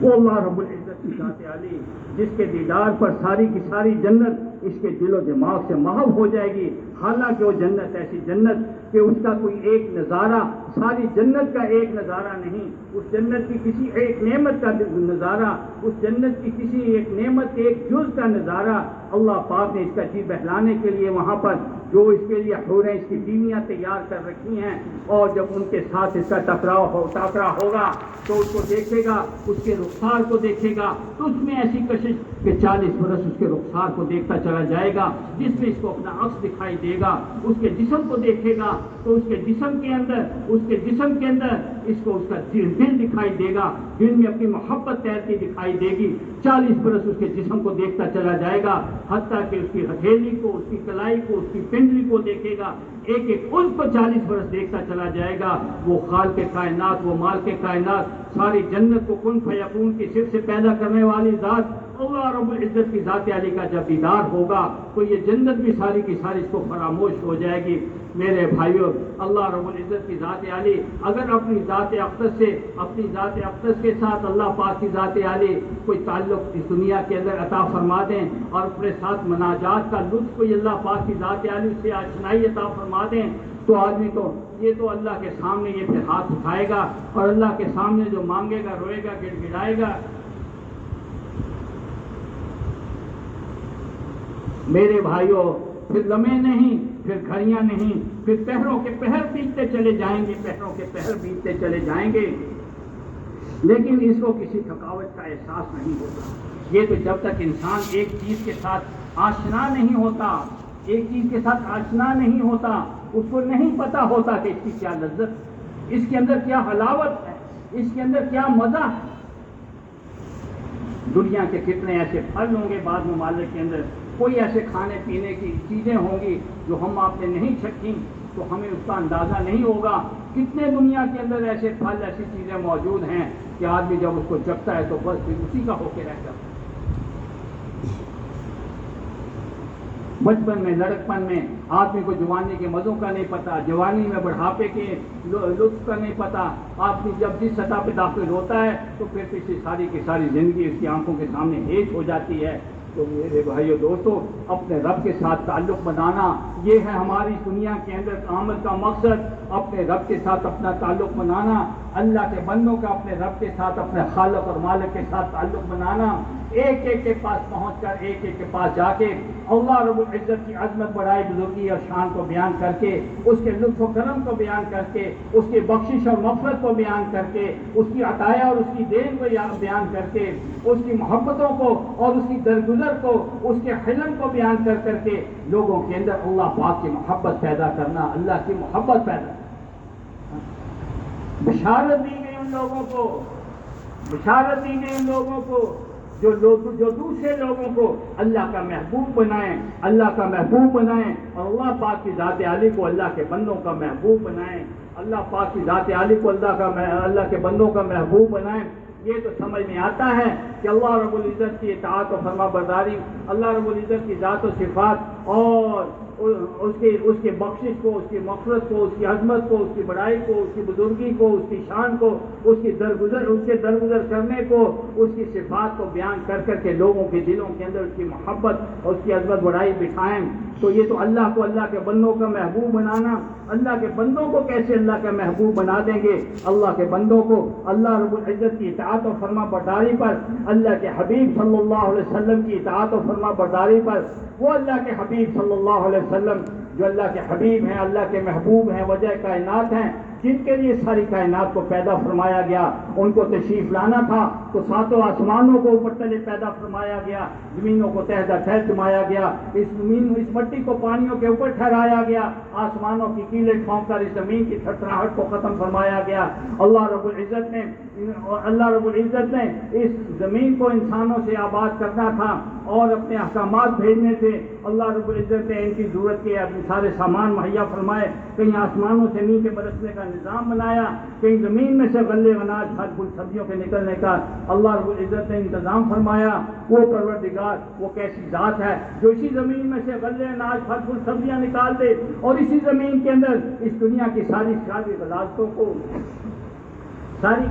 وہ اللہ رب العزت کی ذات عالی جس کے دیدار پر ساری کی ساری جنت اس کے دل و دماغ سے محو ہو جائے گی، حالانکہ وہ جنت ایسی جنت کہ اس کا کوئی ایک نظارہ ساری جنت کا ایک نظارہ نہیں، اس جنت کی کسی ایک نعمت کا نظارہ، اس جنت کی کسی ایک نعمت کے ایک جز کا نظارہ اللہ پاک نے اس کا جی بہلانے کے لیے وہاں پر جو اس کے لیے حوریں اس کی بیویاں تیار کر رکھی ہیں، اور جب ان کے ساتھ اس کا ٹکراؤ ہوگا تو اس کو دیکھے گا، اس کے رخسار کو دیکھے گا تو اس میں ایسی کشش کہ 40 برس اس کے رخسار کو دیکھتا چلا جائے گا، جس میں اس کو اپنا عکس دکھائی دے گا، اس کے جسم کو دیکھے گا تو اس کے جسم کے اندر اس کو اس کا دل دکھائی دے گا، دل میں اپنی محبت تیرتی دکھائی دے گی، 40 برس اس کے جسم کو دیکھتا چلا جائے گا، حتیٰ کہ اس کی ہتھیلی کو، اس کی کلائی کو، اس کی پنڈلی کو دیکھے گا، ایک ایک عضو کو 40 برس دیکھتا چلا جائے گا۔ وہ خالق کائنات، وہ مالک کائنات، ساری جنت کو کن فیکون کی صرف سے پیدا کرنے والی ذات اللہ رب العزت کی ذات عالی کا جب دیدار ہوگا تو یہ جنت بھی ساری کی ساری اس کو فراموش ہو جائے گی۔ میرے بھائیوں، اللہ رب العزت کی ذات عالی اگر اپنی ذات اقدس کے ساتھ اللہ پاک کی ذات عالی کوئی تعلق اس دنیا کے اندر عطا فرما دیں اور اپنے ساتھ مناجات کا لطف کوئی اللہ پاک کی ذات عالی سے آشنائی عطا فرما دیں تو آدمی تو اللہ کے سامنے یہ پھر ہاتھ اٹھائے گا اور اللہ کے سامنے جو مانگے گا، روئے گا، گڑ گڑائے گا۔ میرے بھائیوں، پھر لمحے نہیں، پھر گھڑیاں نہیں، پھر پہروں کے پہر بیتتے چلے جائیں گے، لیکن اس کو کسی تھکاوٹ کا احساس نہیں ہوتا۔ یہ تو جب تک انسان ایک چیز کے ساتھ آشنا نہیں ہوتا، اس کو نہیں پتا ہوتا کہ اس کی کیا لذت، اس کے اندر کیا حلاوت ہے، اس کے اندر کیا مزہ ہے۔ دنیا کے کتنے ایسے پھل ہوں گے بعض ممالک کے اندر، کوئی ایسے کھانے پینے کی چیزیں ہوں گی جو ہم آپ نے نہیں چکھی تو ہمیں اس کا اندازہ نہیں ہوگا۔ کتنے دنیا کے اندر ایسے پھل، ایسی چیزیں موجود ہیں کہ آدمی جب اس کو چکھتا ہے تو بس پھر اسی کا ہو کے رہ جاتا ہے۔ بچپن میں، لڑکپن میں آدمی کو جوانی کے مزوں کا نہیں پتا، جوانی میں بڑھاپے کے لطف کا نہیں پتا۔ آدمی جب جس سطح پہ داخل ہوتا ہے تو پھر پچھلی ساری کی ساری زندگی اس کی آنکھوں کے سامنے ہیج ہو جاتی ہے۔ تو میرے بھائیو دوستو، اپنے رب کے ساتھ تعلق بنانا یہ ہے ہماری دنیا کے اندر آمد کا مقصد۔ اپنے رب کے ساتھ اپنا تعلق بنانا، اللہ کے بندوں کا اپنے رب کے ساتھ، اپنے خالق اور مالک کے ساتھ تعلق بنانا، ایک ایک کے پاس پہنچ کر، ایک ایک کے پاس جا کے اللہ رب العزت کی عظمت، بڑائی، بزرگی اور شان کو بیان کر کے، اس کے لطف و کرم کو بیان کر کے، اس کی بخشش اور مغفرت کو بیان کر کے، اس کی عطایا اور اس کی دین کو بیان کر کے، اس کی محبتوں کو اور اس کی درگزر کو، اس کے حلم کو بیان کر کر کے لوگوں کے اندر اللہ پاک کی محبت پیدا کرنا، اللہ کی محبت پیدا کرنا۔ بشارت دی گئی ان لوگوں کو جو دوسرے لوگوں کو اللہ کا محبوب بنائیں اور اللہ پاک کی ذات عالی کو اللہ کے بندوں کا محبوب بنائیں، اللہ پاک کی ذات عالی کو اللہ کے بندوں کا محبوب بنائیں۔ یہ تو سمجھ میں آتا ہے کہ اللہ رب العزت کی اطاعت و فرما برداری، اللہ رب العزت کی ذات و صفات اور اس کے بخشش کو، اس کی مغفرت کو، اس کی عظمت کو، اس کی بڑائی کو، اس کی بزرگی کو، اس کی شان کو، اس کے درگزر کرنے کو، اس کی صفات کو بیان کر کر کے لوگوں کے دلوں کے اندر اس کی محبت اور اس کی عظمت بڑائی بٹھائیں۔ تو یہ تو اللہ کو اللہ کے بندوں کا محبوب بنانا۔ اللہ کے بندوں کو کیسے اللہ کا محبوب بنا دیں گے؟ اللہ کے بندوں کو اللہ رب العزت کی اطاعت و فرما برداری پر، اللہ کے حبیب صلی اللہ علیہ وسلم کی اطاعت و فرما برداری پر، وہ اللہ کے حبیب صلی اللہ علیہ وسلم جو اللہ کے حبیب ہیں، اللہ کے محبوب ہیں، وجہ کائنات ہیں، جن کے لیے ساری کائنات کو پیدا فرمایا گیا، ان کو تشریف لانا تھا تو ساتوں آسمانوں کو اوپر تلے پیدا فرمایا گیا، زمینوں کو تہدہ تہہ جمایا گیا، اس مٹی کو پانیوں کے اوپر ٹھہرایا گیا، آسمانوں کی کیلیں ٹھونک کر اس زمین کی تھرتھراہٹ کو ختم فرمایا گیا۔ اللہ رب العزت نے اس زمین کو انسانوں سے آباد کرنا تھا اور اپنے احکامات بھیجنے تھے۔ اللہ رب العزت نے ان کی ضرورت کے اپنے سارے سامان مہیا فرمائے، کہیں آسمانوں سے نیچے برسنے کا نظام بنایا، کہیں زمین میں سے غلے اناج پھل پھول سبزیوں کے نکلنے کا اللہ رب العزت نے انتظام فرمایا۔ وہ پروردگار وہ کیسی ذات ہے جو اسی زمین میں سے غلے اناج پھل پھول سبزیاں نکال دے اور اسی زمین کے اندر اس دنیا کی ساری غلاظتوں کو، ساری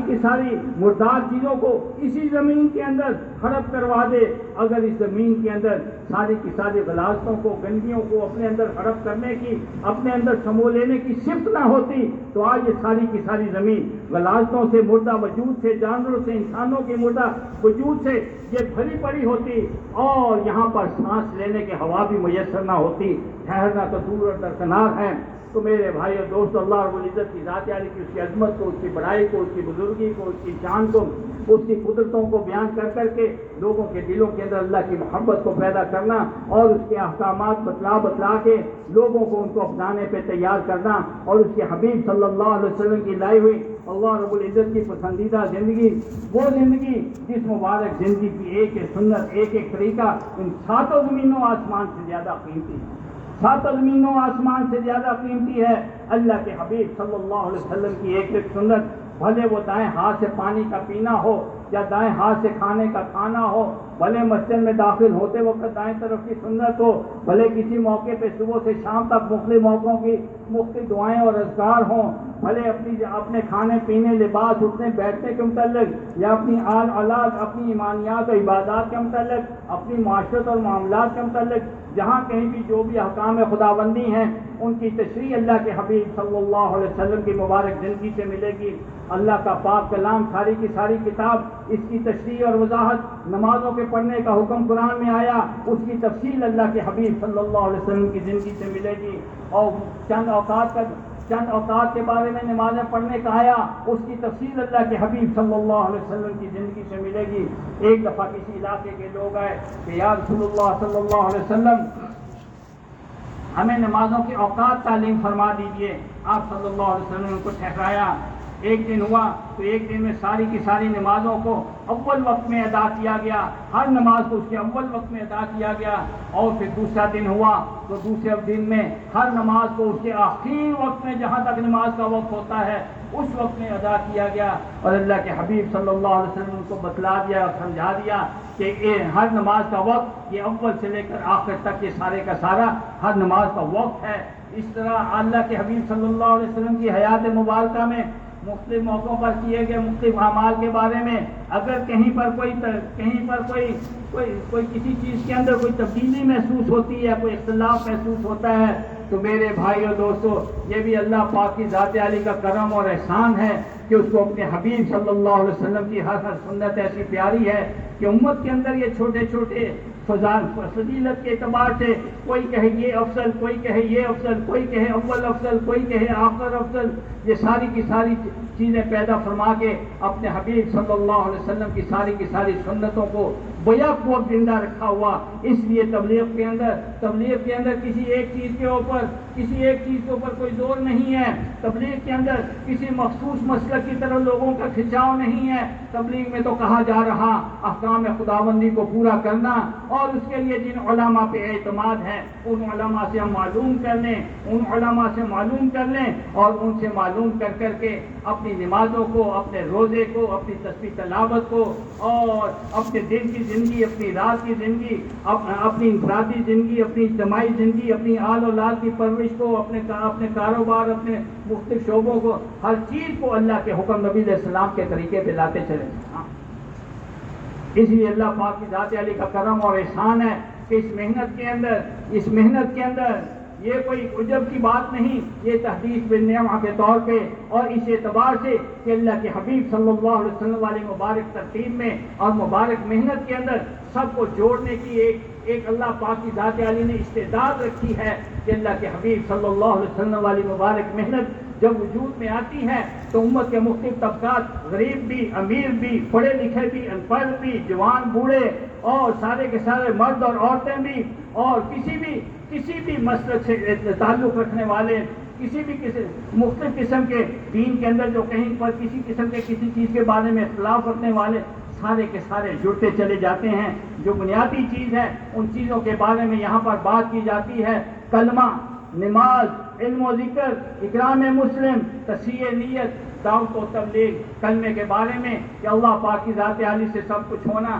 کی ساری مردار چیزوں کو اسی زمین کے اندر ہڑپ کروا دے۔ اگر اس زمین کے اندر ساری کی ساری غلاظتوں کو، گندگیوں کو اپنے اندر ہڑپ کرنے کی، اپنے اندر سمو لینے کی صفت نہ ہوتی تو آج یہ ساری کی ساری زمین غلاظتوں سے، مردہ وجود سے، جانوروں سے، انسانوں کے مردہ وجود سے یہ بھری پڑی ہوتی اور یہاں پر سانس لینے کی ہوا بھی میسر نہ ہوتی، ٹھہرنا تو دور اور درکنار ہے۔ تو میرے بھائی اور دوست، اللہ رب العزت کی ذات عالی کی، اس کی عظمت کو، اس کی بڑائی کو، اس کی بزرگی کو، اس کی شان کو، اس کی قدرتوں کو بیان کر کر کے لوگوں کے دلوں کے اندر اللہ کی محبت کو پیدا کرنا اور اس کے احکامات بتلا کے لوگوں کو ان کو اپنانے پہ تیار کرنا اور اس کے حبیب صلی اللہ علیہ وسلم کی لائی ہوئی اللہ رب العزت کی پسندیدہ زندگی، وہ زندگی جس مبارک زندگی کی ایک ایک سنت، ایک ایک طریقہ ان ساتوں زمینوں آسمان سے زیادہ قیمتی ہے، ساتوں زمینوں آسمان سے زیادہ قیمتی ہے اللہ کے حبیب صلی اللہ علیہ وسلم کی ایک ایک سنت۔ بھلے وہ دائیں ہاتھ سے پانی کا پینا ہو یا دائیں ہاتھ سے کھانے کا کھانا ہو، بھلے مسجد میں داخل ہوتے وقت دائیں طرف کی سنت ہو، بھلے کسی موقع پہ صبح سے شام تک مختلف موقعوں کی مختلف دعائیں اور اذکار ہوں، بھلے اپنے کھانے پینے، لباس، اٹھنے بیٹھنے کے متعلق یا اپنی آل اولاد، اپنی ایمانیات اور عبادات کے متعلق، اپنی معاشرت اور معاملات کے متعلق جہاں کہیں بھی جو بھی احکام خداوندی ہیں ان کی تشریح اللہ کے حبیب صلی اللہ علیہ وسلم کی مبارک زندگی سے ملے گی۔ اللہ کا پاک کلام، ساری کی ساری کتاب، اس کی تشریح اور وضاحت، نمازوں کے پڑھنے کا حکم قرآن میں آیا، اس کی تفصیل اللہ کے حبیب صلی اللہ علیہ وسلم کی زندگی سے ملے گی۔ اور چند اوقات کے بارے میں نمازیں پڑھنے کا آیا، اس کی تفصیل اللہ کے حبیب صلی اللہ علیہ وسلم کی زندگی سے ملے گی۔ ایک دفعہ کسی علاقے کے لوگ آئے کہ یا رسول اللہ صلی اللہ علیہ وسلم ہمیں نمازوں کی اوقات تعلیم فرما دیجئے۔ آپ صلی اللہ علیہ وسلم نے ان کو ٹھہرایا۔ ایک دن ہوا تو ایک دن میں ساری کی ساری نمازوں کو اول وقت میں ادا کیا گیا، ہر نماز کو اس کے اول وقت میں ادا کیا گیا۔ اور پھر دوسرا دن ہوا تو دوسرے دن میں ہر نماز کو اس کے آخری وقت میں، جہاں تک نماز کا وقت ہوتا ہے اس وقت میں ادا کیا گیا۔ اور اللہ کے حبیب صلی اللہ علیہ وسلم نے ان کو بتلا دیا اور سمجھا دیا کہ ہر نماز کا وقت یہ اول سے لے کر آخر تک یہ سارے کا سارا ہر نماز کا وقت ہے۔ اس طرح اللہ کے حبیب صلی اللہ علیہ وسلم کی حیات مبارکہ میں مختلف موقعوں پر کیے گئے مختلف اعمال کے بارے میں اگر کہیں پر کوئی کسی چیز کے اندر کوئی تبدیلی محسوس ہوتی ہے، کوئی اختلاف محسوس ہوتا ہے تو میرے بھائی اور دوستو، یہ بھی اللہ پاک کی ذات عالی کا کرم اور احسان ہے کہ اس کو اپنے حبیب صلی اللہ علیہ وسلم کی ہر سنت ایسی پیاری ہے کہ امت کے اندر یہ چھوٹے چھوٹے فضیلت کے اعتبار سے کوئی کہے یہ افضل، کوئی کہے یہ افضل، کوئی کہے اول افضل، کوئی کہے آخر افضل، یہ ساری کی ساری چیزیں پیدا فرما کے اپنے حبیب صلی اللہ علیہ وسلم کی ساری سنتوں کو بیک وقت زندہ رکھا ہوا۔ اس لیے تبلیغ کے اندر کسی ایک چیز کے اوپر کوئی زور نہیں ہے، تبلیغ کے اندر کسی مخصوص مسلک کی طرف لوگوں کا کھنچاؤ نہیں ہے۔ تبلیغ میں تو کہا جا رہا احکام خداوندی کو پورا کرنا اور اس کے لیے جن علماء پہ اعتماد ہے ان علماء سے ہم معلوم کر لیں، اور ان سے معلوم کر کے اپنی نمازوں کو، اپنے روزے کو، اپنی تسبیح تلاوت کو اور اپنے دن کی زندگی، اپنی رات کی زندگی، اپنی انفرادی زندگی، اپنی اجتماعی زندگی، اپنی آل اولاد کی پرورش کو، اپنے کاروبار، اپنے مختلف شعبوں کو، ہر چیز کو اللہ کے حکم نبی علیہ السلام کے طریقے پہ لاتے چلیں۔ اس لیے اللہ پاک کی ذات علی کا کرم اور احسان ہے کہ اس محنت کے اندر یہ کوئی عجب کی بات نہیں، یہ تحدیث بالنعمہ کے طور پہ اور اس اعتبار سے کہ اللہ کے حبیب صلی اللہ علیہ وسلم والی مبارک ترتیب میں اور مبارک محنت کے اندر سب کو جوڑنے کی ایک اللہ پاک کی ذات عالی نے استعداد رکھی ہے کہ اللہ کے حبیب صلی اللہ علیہ وسلم والی مبارک محنت جب وجود میں آتی ہے تو امت کے مختلف طبقات، غریب بھی، امیر بھی، پڑھے لکھے بھی، ان پڑھ بھی، جوان بوڑھے اور سارے کے سارے مرد اور عورتیں بھی، اور کسی بھی مسلک سے تعلق رکھنے والے، کسی مختلف قسم کے دین کے اندر جو کہیں پر کسی قسم کے کسی چیز کے بارے میں اختلاف رکھنے والے، سارے کے سارے جڑتے چلے جاتے ہیں۔ جو بنیادی چیز ہے ان چیزوں کے بارے میں یہاں پر بات کی جاتی ہے، کلمہ، نماز، علم و ذکر، اکرام مسلم، تصحیح نیت، دعوت و تبلیغ، کلمے کے بارے میں کہ اللہ پاک کی ذات عالی سے سب کچھ ہونا،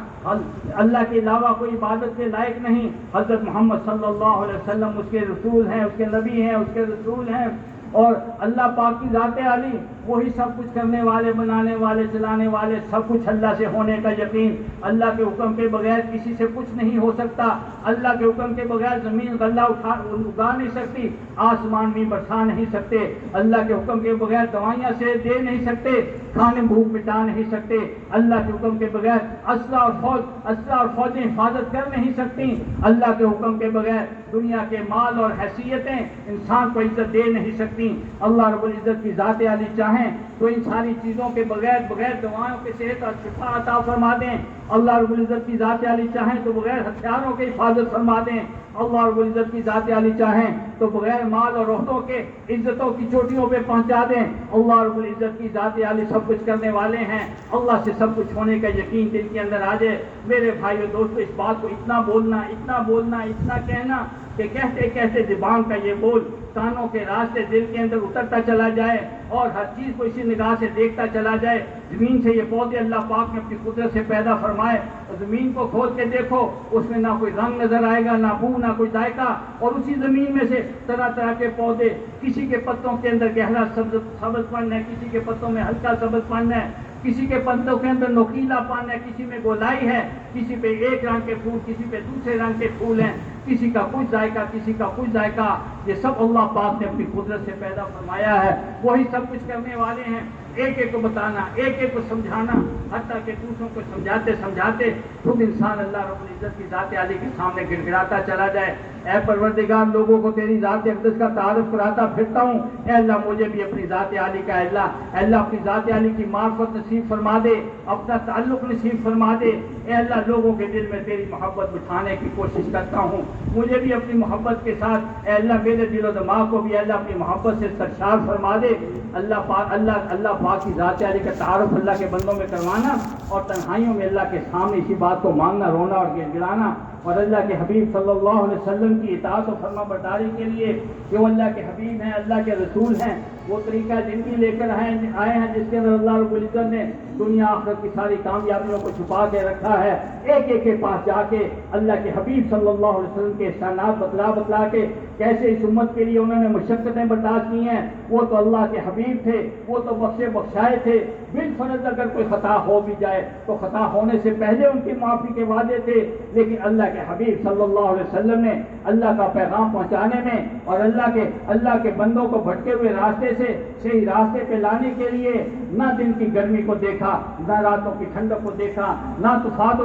اللہ کے علاوہ کوئی عبادت کے لائق نہیں، حضرت محمد صلی اللہ علیہ وسلم اس کے رسول ہیں، اس کے نبی ہیں، اس کے رسول ہیں، اور اللہ پاک کی ذات عالی وہی سب کچھ کرنے والے، بنانے والے، چلانے والے، سب کچھ اللہ سے ہونے کا یقین، اللہ کے حکم کے بغیر کسی سے کچھ نہیں ہو سکتا، اللہ کے حکم کے بغیر زمین غلہ اگا نہیں سکتی، آسمان بھی برسا نہیں سکتے، اللہ کے حکم کے بغیر دوائیاں سے دے نہیں سکتے، کھانے بھوک مٹا نہیں سکتے، اللہ کے حکم کے بغیر اسلحہ اور فوجیں حفاظت کر نہیں سکتی، اللہ کے حکم کے بغیر دنیا کے مال اور حیثیتیں انسان کو عزت دے نہیں سکتی۔ اللہ رب العزت کی ذات عالی چاہیں تو ان ساری چیزوں کے بغیر دعاؤں کے صحت اور شفا عطا فرما دیں، اللہ رب العزت کی ذات عالی چاہیں تو بغیر ہتھیاروں کے حفاظت فرما دیں، اللہ رب العزت کی ذات عالی چاہیں تو بغیر مال اور عہدوں کے عزتوں کی چوٹیوں پہ پہنچا دیں، اللہ رب العزت کی ذات عالی سب کچھ کرنے والے ہیں، اللہ سے سب کچھ ہونے کا یقین دل کے اندر آ جائے۔ میرے بھائیو دوستو، اس بات کو اتنا بولنا، اتنا کہنا کہ کہتے کہتے زبان کا یہ بول کانوں کے راستے دل کے اندر اترتا چلا جائے اور ہر چیز کو اسی نگاہ سے دیکھتا چلا جائے۔ زمین سے یہ پودے اللہ پاک نے اپنی قدرت سے پیدا فرمائے، اور زمین کو کھول کے دیکھو، اس میں نہ کوئی رنگ نظر آئے گا، نہ بو، نہ کوئی ذائقہ، اور اسی زمین میں سے طرح طرح کے پودے، کسی کے پتوں کے اندر گہرا سبز پن ہے، کسی کے پتوں میں ہلکا سبز پن ہے، کسی کے پتوں کے اندر نوکیلا پن ہے، کسی میں گولائی ہے، کسی پہ ایک رنگ کے پھول، کسی پہ دوسرے رنگ کے پھول ہیں، کسی کا کچھ ذائقہ، کسی کا کچھ ذائقہ، یہ سب اللہ پاک نے اپنی قدرت سے پیدا فرمایا ہے، وہی سب کچھ کرنے والے ہیں۔ ایک ایک کو بتانا، ایک ایک کو سمجھانا، حتیٰ کہ دوسروں کو سمجھاتے خود انسان اللہ رب العزت کی ذات عالی کے سامنے گڑ گڑاتا چلا جائے۔ اے پروردگار، لوگوں کو تیری ذات اقدس کا تعارف کراتا پھرتا ہوں، اے اللہ مجھے بھی اپنی ذات عالی کا، اے اللہ اپنی ذات عالی کی معرفت نصیب فرما دے، اپنا تعلق نصیب فرما دے، اے اللہ لوگوں کے دل میں تیری محبت بٹھانے کی کوشش کرتا ہوں، مجھے بھی اپنی محبت کے ساتھ، اے اللہ میرے دل و دماغ کو بھی اے اللہ اپنی محبت سے سرشار فرما دے۔ اللہ پاک کی ذات عالی کا تعارف اللہ کے بندوں میں کروانا، اور تنہائیوں میں اللہ کے سامنے اسی بات کو مانگنا، رونا اور گڑ گڑانا، اور اللہ کے حبیب صلی اللہ علیہ وسلم کی اطاعت و فرما برداری کے لیے کہ وہ اللہ کے حبیب ہیں، اللہ کے رسول ہیں، وہ طریقہ زندگی لے کر آئے ہیں جس کے اندر اللہ رب العزت نے دنیا آخرت کی ساری کامیابیوں کو چھپا کے رکھا ہے۔ ایک ایک کے پاس جا کے اللہ کے حبیب صلی اللہ علیہ وسلم کے احسانات بتلا کے کیسے اس امت کے لیے انہوں نے مشقتیں برداشت کی ہیں۔ وہ تو اللہ کے حبیب تھے، وہ تو بخشائے تھے، بالفرض اگر کوئی خطا ہو بھی جائے تو خطا ہونے سے پہلے ان کی معافی کے وعدے تھے، لیکن اللہ کے حبیب صلی اللہ علیہ وسلم نے اللہ کا پیغام پہنچانے میں اور اللہ کے بندوں کو بھٹکے ہوئے راستے سے صحیح راستے پہ لانے کے لیے نہ دن کی گرمی کو دیکھا، نہ راتوں کی ٹھنڈک کو دیکھا، نہ طوفان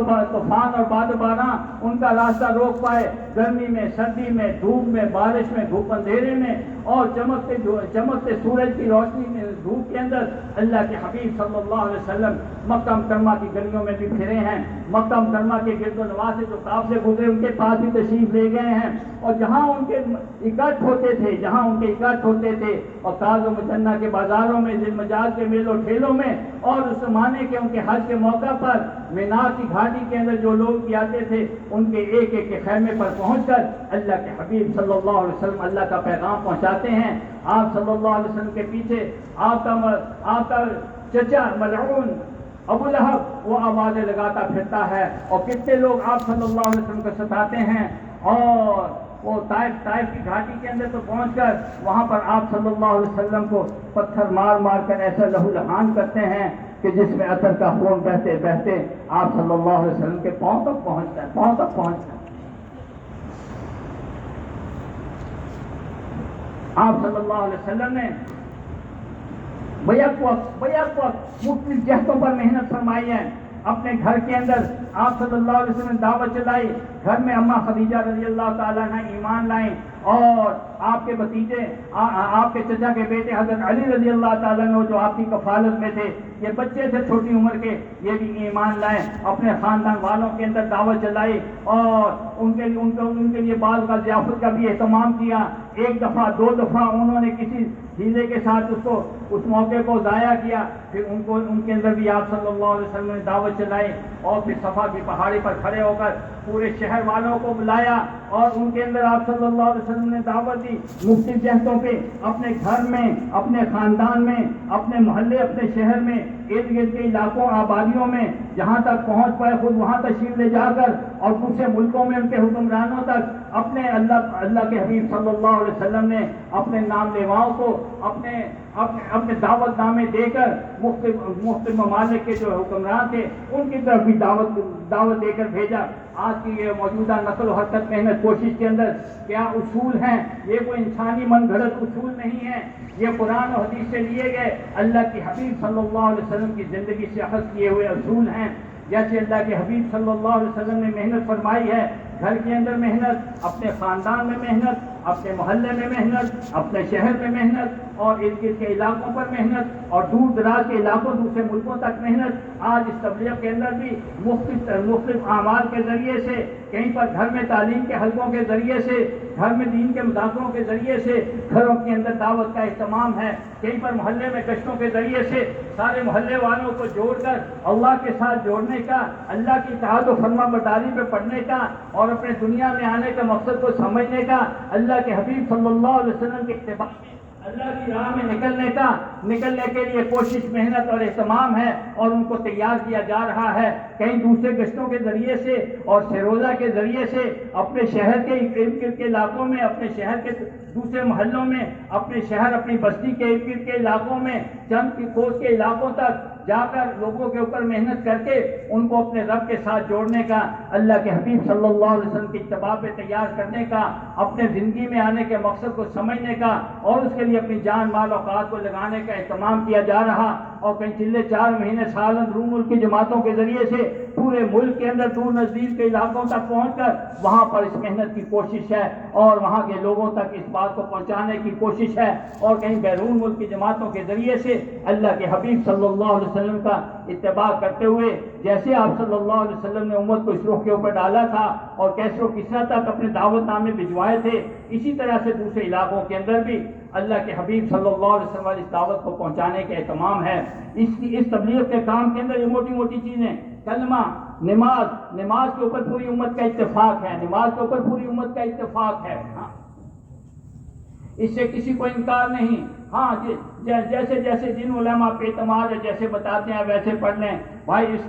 اور باد باران ان کا راستہ روک پائے۔ گرمی میں، سردی میں، دھوپ میں، بارش میں، دھوپ اندھیرے میں، اور چمکتے سورج کی روشنی میں، دھوپ کے اندر اللہ کے حبیب صلی اللہ علیہ وسلم مکہ مکرمہ کی گلیوں میں بھی پھرے ہیں، مکہ مکرمہ کے گرد و نواح سے جو کعبہ سے گزرے ان کے پاس بھی تشریف لے گئے ہیں، اور جہاں ان کے اکٹھ ہوتے تھے اور تاز و مجنہ کے بازاروں میں، ذی المجاز کے میلوں ٹھیلوں میں، اور اس زمانے کے ان کے حج کے موقع پر مینا کی گھاٹی کے اندر جو لوگ بھی آتے تھے ان کے ایک ایک کے خیمے پر پہنچ کر اللہ کے حبیب صلی اللہ علیہ وسلم اللہ کا پیغام پہنچاتے ہیں۔ آپ صلی اللہ علیہ وسلم کے پیچھے آپ کا چچا ملعون ابو لہب وہ آوازیں لگاتا پھرتا ہے، اور کتنے لوگ آپ صلی اللہ علیہ وسلم کو ستاتے ہیں، اور وہ طائف کی گھاٹی کے اندر تو پہنچ کر وہاں پر آپ صلی اللہ علیہ وسلم کو پتھر مار کر ایسا لہو لہان کرتے ہیں کہ جس میں عطر کا خون بہتے بہتے آپ صلی اللہ علیہ وسلم کے پاؤں تک پہنچتا ہے۔ آپ صلی اللہ علیہ وسلم نے بیک وقت مختلف جہتوں پر محنت فرمائی ہے۔ اپنے گھر کے اندر آپ صلی اللہ علیہ وسلم نے دعوت چلائی، گھر میں اماں خدیجہ رضی اللہ تعالیٰ عنہ ایمان لائیں، اور آپ کے بھتیجے آپ کے چچا کے بیٹے حضرت علی رضی اللہ تعالیٰ عنہ جو آپ کی کفالت میں تھے، یہ بچے تھے چھوٹی عمر کے، یہ بھی ایمان لائے، اپنے خاندان والوں کے اندر دعوت چلائی اور ان کے لیے بعض کا ضیافت کا بھی اہتمام کیا۔ ایک دفعہ دو دفعہ انہوں نے کسی ہیلے کے ساتھ اس موقع کو ضائع کیا، پھر ان کے اندر بھی آپ صلی اللہ علیہ وسلم نے دعوت چلائی اور پھر صفا کی پہاڑی پر کھڑے ہو کر پورے شہر والوں کو بلایا اور ان کے اندر آپ صلی اللہ علیہ وسلم نے دعوت دی مختلف جہتوں پہ، اپنے گھر میں، اپنے خاندان میں، اپنے محلے، اپنے شہر میں، ارد گرد کے علاقوں آبادیوں میں جہاں تک پہنچ پائے خود وہاں تشریف لے جا کر اور دوسرے ملکوں میں ان کے حکمرانوں تک اپنے اللہ کے حبیب صلی اللہ علیہ وسلم نے اپنے نام لیواؤں کو اپنے دعوت نامے دے کر مختلف ممالک کے جو حکمران تھے ان کی طرف بھی دعوت دے کر بھیجا۔ آج کی یہ موجودہ نقل و حرکت محنت کوشش کے اندر کیا اصول ہیں؟ یہ کوئی انسانی من گھڑت اصول نہیں ہے، یہ قرآن و حدیث سے لیے گئے اللہ کے حبیب صلی اللہ علیہ وسلم کی زندگی سے اخذ کیے ہوئے اصول ہیں۔ جیسے اللہ کے حبیب صلی اللہ علیہ وسلم نے محنت فرمائی ہے، گھر کے اندر محنت، اپنے خاندان میں محنت، اپنے محلے میں محنت، اپنے شہر میں محنت اور ارد گرد کے علاقوں پر محنت اور دور دراز کے علاقوں دوسرے ملکوں تک محنت۔ آج اس تبلیغ کے اندر بھی مختلف اعمال کے ذریعے سے، کہیں پر گھر میں تعلیم کے حلقوں کے ذریعے سے، گھر میں دین کے مذاکروں کے ذریعے سے گھروں کے اندر دعوت کا اہتمام ہے، کہیں پر محلے میں گشتوں کے ذریعے سے سارے محلے والوں کو جوڑ کر اللہ کے ساتھ جوڑنے کا، اللہ کی اطاعت و فرما برداری پہ پڑھنے کا اور اپنے دنیا میں آنے کے مقصد کو سمجھنے کا، اللہ کے حبیب صلی اللہ علیہ وسلم کے اتباع میں اللہ کی راہ میں نکلنے کے لیے کوشش، محنت اور اہتمام ہے اور ان کو تیار کیا جا رہا ہے۔ کہیں دوسرے گشتوں کے ذریعے سے اور سروزہ کے ذریعے سے اپنے شہر کے ارد گرد کے علاقوں میں، اپنے شہر کے دوسرے محلوں میں، اپنے شہر اپنی بستی کے ارد گرد کے علاقوں میں، چند کی کوس کے علاقوں تک جا کر لوگوں کے اوپر محنت کر کے ان کو اپنے رب کے ساتھ جوڑنے کا، اللہ کے حبیب صلی اللہ علیہ وسلم کی اتباع پہ تیار کرنے کا، اپنے زندگی میں آنے کے مقصد کو سمجھنے کا اور اس کے لیے اپنی جان مال اوقات کو لگانے کا اہتمام کیا جا رہا۔ اور کہیں چلے 4 مہینے سالن روم ملک کی جماعتوں کے ذریعے سے پورے ملک کے اندر دور نزدیک کے علاقوں تک پہنچ کر وہاں پر اس محنت کی کوشش ہے اور وہاں کے لوگوں تک اس بات کو پہنچانے کی کوشش ہے۔ اور کہیں بیرون ملک کی جماعتوں کے ذریعے سے اللہ کے حبیب صلی اللہ علیہ وسلم کا اتباع کرتے ہوئے جیسے آپ صلی اللہ علیہ وسلم نے امت کو اس رخ کے اوپر ڈالا تھا اور کیسر و کسرا تک اپنے دعوت نامے بھجوائے تھے، اسی طرح سے دوسرے علاقوں کے اندر بھی اللہ کے حبیب صلی اللہ علیہ وسلم اس دعوت کو پہنچانے کا اہتمام ہے۔ اس تبلیغ کے کام کے اندر یہ موٹی موٹی چیزیں، کلمہ، نماز کے اوپر پوری امت کا اتفاق ہے، نماز کے اوپر پوری امت کا اتفاق ہے، اس سے کسی کو انکار نہیں۔ ہاں جیسے جن علماء پہ اعتماد ہے، جیسے بتاتے ہیں ویسے پڑھ لیں بھائی، اس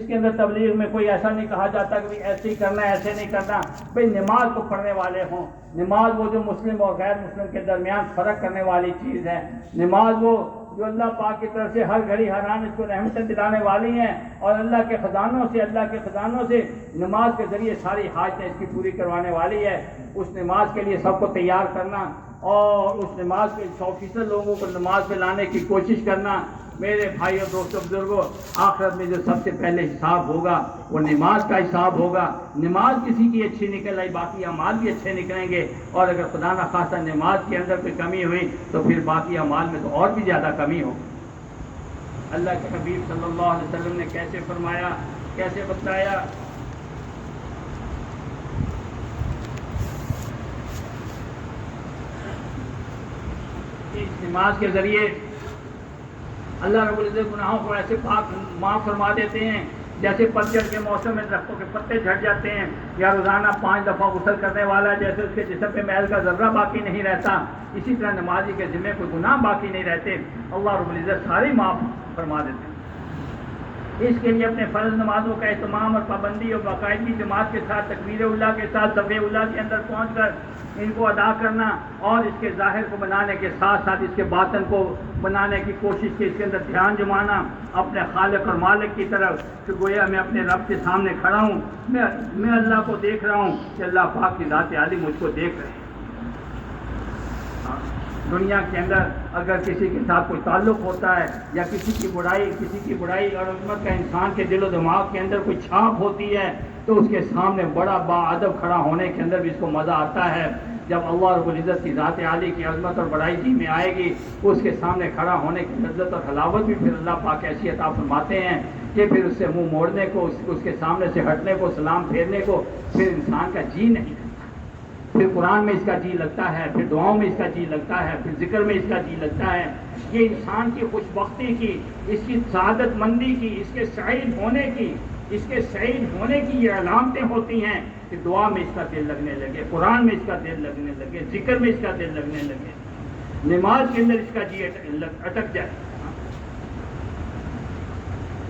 کے اندر تبلیغ میں کوئی ایسا نہیں کہا جاتا کہ ایسے ہی کرنا ہے، ایسے نہیں کرنا۔ بھائی نماز کو پڑھنے والے ہوں، نماز وہ جو مسلم اور غیر مسلم کے درمیان فرق کرنے والی چیز ہے، نماز وہ جو اللہ پاک کی طرف سے ہر گھڑی ہر آن اس کو رحمتیں دلانے والی ہیں اور اللہ کے خزانوں سے نماز کے ذریعے ساری حاجتیں اس کی پوری کروانے والی ہے۔ اس نماز کے لیے سب کو تیار کرنا اور اس نماز کے 100% لوگوں کو نماز پہ لانے کی کوشش کرنا۔ میرے بھائیوں، دوستوں، بزرگوں، آخرت میں جو سب سے پہلے حساب ہوگا وہ نماز کا حساب ہوگا۔ نماز کسی کی اچھی نکل آئی، باقی اعمال بھی اچھے نکلیں گے، اور اگر خدا نخواستہ نماز کے اندر کوئی کمی ہوئی تو پھر باقی اعمال میں تو اور بھی زیادہ کمی ہوگی۔ اللہ کے حبیب صلی اللہ علیہ وسلم نے کیسے فرمایا، کیسے بتایا، اس نماز کے ذریعے اللہ رب العزت گناہوں کو ایسے معاف فرما دیتے ہیں جیسے پتجھڑ کے موسم میں درختوں کے پتے جھڑ جاتے ہیں، یا روزانہ 5 دفعہ غسل کرنے والا جیسے اس کے جسم پہ میل کا ذرہ باقی نہیں رہتا، اسی طرح نمازی کے ذمہ کوئی گناہ باقی نہیں رہتے، اللہ رب العزت ساری معاف فرما دیتے ہیں۔ اس کے لیے اپنے فرض نمازوں کا اہتمام اور پابندی اور باقاعدگی جماعت کے ساتھ تکبیر اللہ کے ساتھ صف اللہ کے اندر پہنچ کر ان کو ادا کرنا، اور اس کے ظاہر کو بنانے کے ساتھ ساتھ اس کے باطن کو بنانے کی کوشش کی، اس کے اندر دھیان جمانا اپنے خالق اور مالک کی طرف کہ گویا میں اپنے رب کے سامنے کھڑا ہوں، میں اللہ کو دیکھ رہا ہوں کہ اللہ پاک کی ذات عالی مجھ کو دیکھ رہے ہیں۔ دنیا کے اندر اگر کسی کے ساتھ کوئی تعلق ہوتا ہے یا کسی کی برائی اور عظمت کا انسان کے دل و دماغ کے اندر کوئی چھاپ ہوتی ہے تو اس کے سامنے بڑا باادب کھڑا ہونے کے اندر بھی اس کو مزہ آتا ہے. جب اللہ رب العزت کی ذات عالی کی عظمت اور بڑائی جی میں آئے گی اس کے سامنے کھڑا ہونے کی لذت اور حلاوت بھی پھر اللہ پاک ایسی عطا فرماتے ہیں کہ پھر اس سے منہ موڑنے کو, اس کے سامنے سے ہٹنے کو, سلام پھیرنے کو پھر انسان کا جی نہیں کرتا. پھر قرآن میں اس کا جی لگتا ہے, پھر دعاؤں میں اس کا جی لگتا ہے, پھر ذکر میں اس کا جی لگتا ہے. یہ انسان کی خوش بختی کی, اس کی سعادت مندی کی, اس کے سعید ہونے کی یہ علامتیں ہوتی ہیں کہ دعا میں اس کا دل لگنے لگے, قرآن میں اس کا دل لگنے لگے, ذکر میں اس کا دل لگنے لگے, نماز کے اندر اس کا جی اٹک جائے.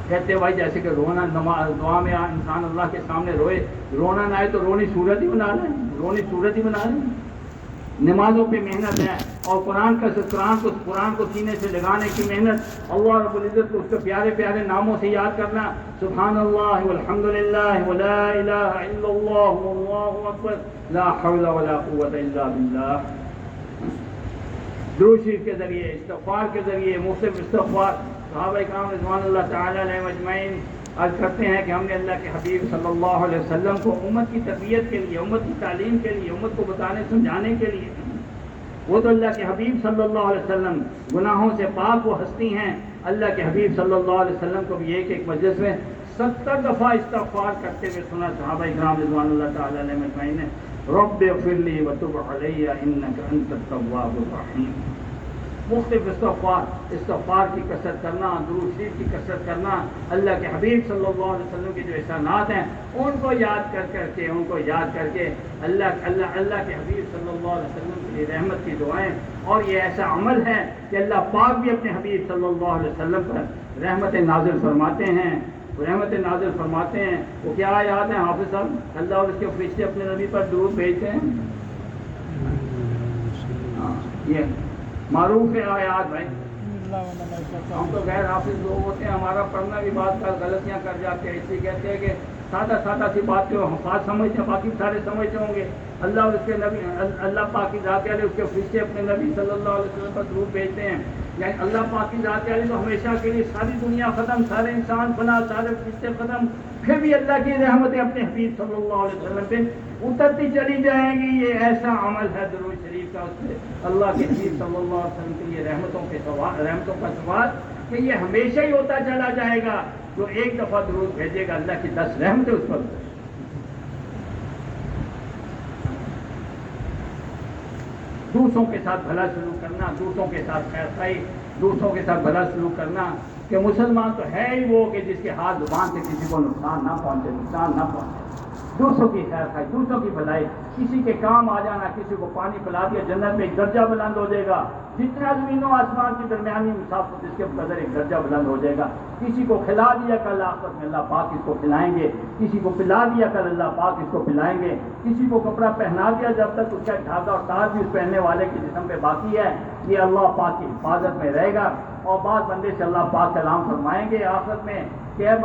کہتے بھائی جیسے کہ رونا دعا میں انسان اللہ کے سامنے روئے, رونا نہ آئے تو رونی صورت ہی بنا لیں. نمازوں پہ محنت ہے اور قرآن کو سینے سے لگانے کی محنت, اللہ رب العزت کو اس کے پیارے پیارے ناموں سے یاد کرنا, سبحان اللہ والحمد للہ ولا الہ الا اللہ واللہ اکبر لا حول ولا قوت الا باللہ. درود شریف کے ذریعے, استغفار کے ذریعے, مختلف استغفار. صحابہ کرام رضوان اللہ تعالی علیہم اجمعین عرض کرتے ہیں کہ ہم نے اللہ کے حبیب صلی اللہ علیہ وسلم کو امت کی تربیت کے لیے, امت کی تعلیم کے لیے, امت کو بتانے سمجھانے کے لیے, وہ تو اللہ کے حبیب صلی اللہ علیہ وسلم گناہوں سے پاک و ہستی ہیں. اللہ کے حبیب صلی اللہ علیہ وسلم کو بھی ایک مجلس میں 70 دفعہ استغفار کرتے ہوئے سنا صحابہ کرام رضوان اللہ تعالی علیہم اجمعین نے, رب اغفر لی وتب علی انک انت التواب الرحیم. مختلف استغفار کی کثرت کرنا, درود شریف کی کثرت کرنا, اللہ کے حبیب صلی اللہ علیہ وسلم کے جو احسانات ہیں ان کو یاد کر کے اللہ کے حبیب صلی اللہ علیہ وسلم کے لیے رحمت کی دعائیں. اور یہ ایسا عمل ہے کہ اللہ پاک بھی اپنے حبیب صلی اللہ علیہ وسلم پر رحمت نازل فرماتے ہیں. وہ کیا یاد ہے حافظ صاحب, اللہ اور اس کے فرشتے اپنے نبی پر درود بھیجتے ہیں. یہ معروف ہے آیات بھائی. ہم تو غیر حافظ لوگ ہوتے ہیں, ہمارا پڑھنا بھی بعض کا غلطیاں کر جاتے ہیں. اس لیے کہتے ہیں کہ سادہ سی بات جو ہم خاص سمجھتے ہیں باقی سارے سمجھتے ہوں گے. اللہ اور اس کے نبی, اللہ پاک کی ذات علی, اس کے فرشتے اپنے نبی صلی اللہ علیہ وسلم پر درود بھیجتے ہیں. یعنی اللہ پاک کی ذات علی تو ہمیشہ کے لیے, ساری دنیا ختم, سارے انسان فنا, سارے فرشتے ختم, پھر بھی اللہ کی رحمتیں اپنے حبیب صلی اللہ علیہ وسلم پہ اترتی چلی جائیں گی. یہ ایسا عمل ہے درود شریف کا, اس سے اللہ کے حبیب صلی اللہ علیہ وسلم کے لیے رحمتوں کا سوال کہ یہ ہمیشہ ہی ہوتا چلا جائے گا. جو ایک دفعہ درود بھیجے گا اللہ کی 10 رحمتیں اس پر. دوسروں کے ساتھ بھلا سلوک کرنا, دوسروں کے ساتھ خیر خواہی, دوسروں کے ساتھ بھلا سلوک کرنا. کہ مسلمان تو ہے ہی وہ کہ جس کے ہاتھ زبان سے کسی کو نقصان نہ پہنچے. دوسروں کی خیر خواہی, دوسروں کی بھلائی, کسی کے کام آ جانا, کسی کو پانی پلا دیا جنت میں ایک درجہ بلند ہو جائے گا. جتنا زمین و آسمان کی درمیانی مسافت اس کے قدر ایک درجہ بلند ہو جائے گا. کسی کو کھلا دیا کل آخرت میں اللہ پاک اس کو کھلائیں گے, کسی کو پلا دیا کل اللہ پاک اس کو پلائیں گے, کسی کو کپڑا پہنا دیا جب تک اس کا دھاگا اور تار بھی اس پہننے والے کے جسم پہ باقی ہے, یہ اللہ پاک کی حفاظت میں رہے گا. اور بعض بندے سے اللہ پاک سلام فرمائیں گے آخرت میں کہ اے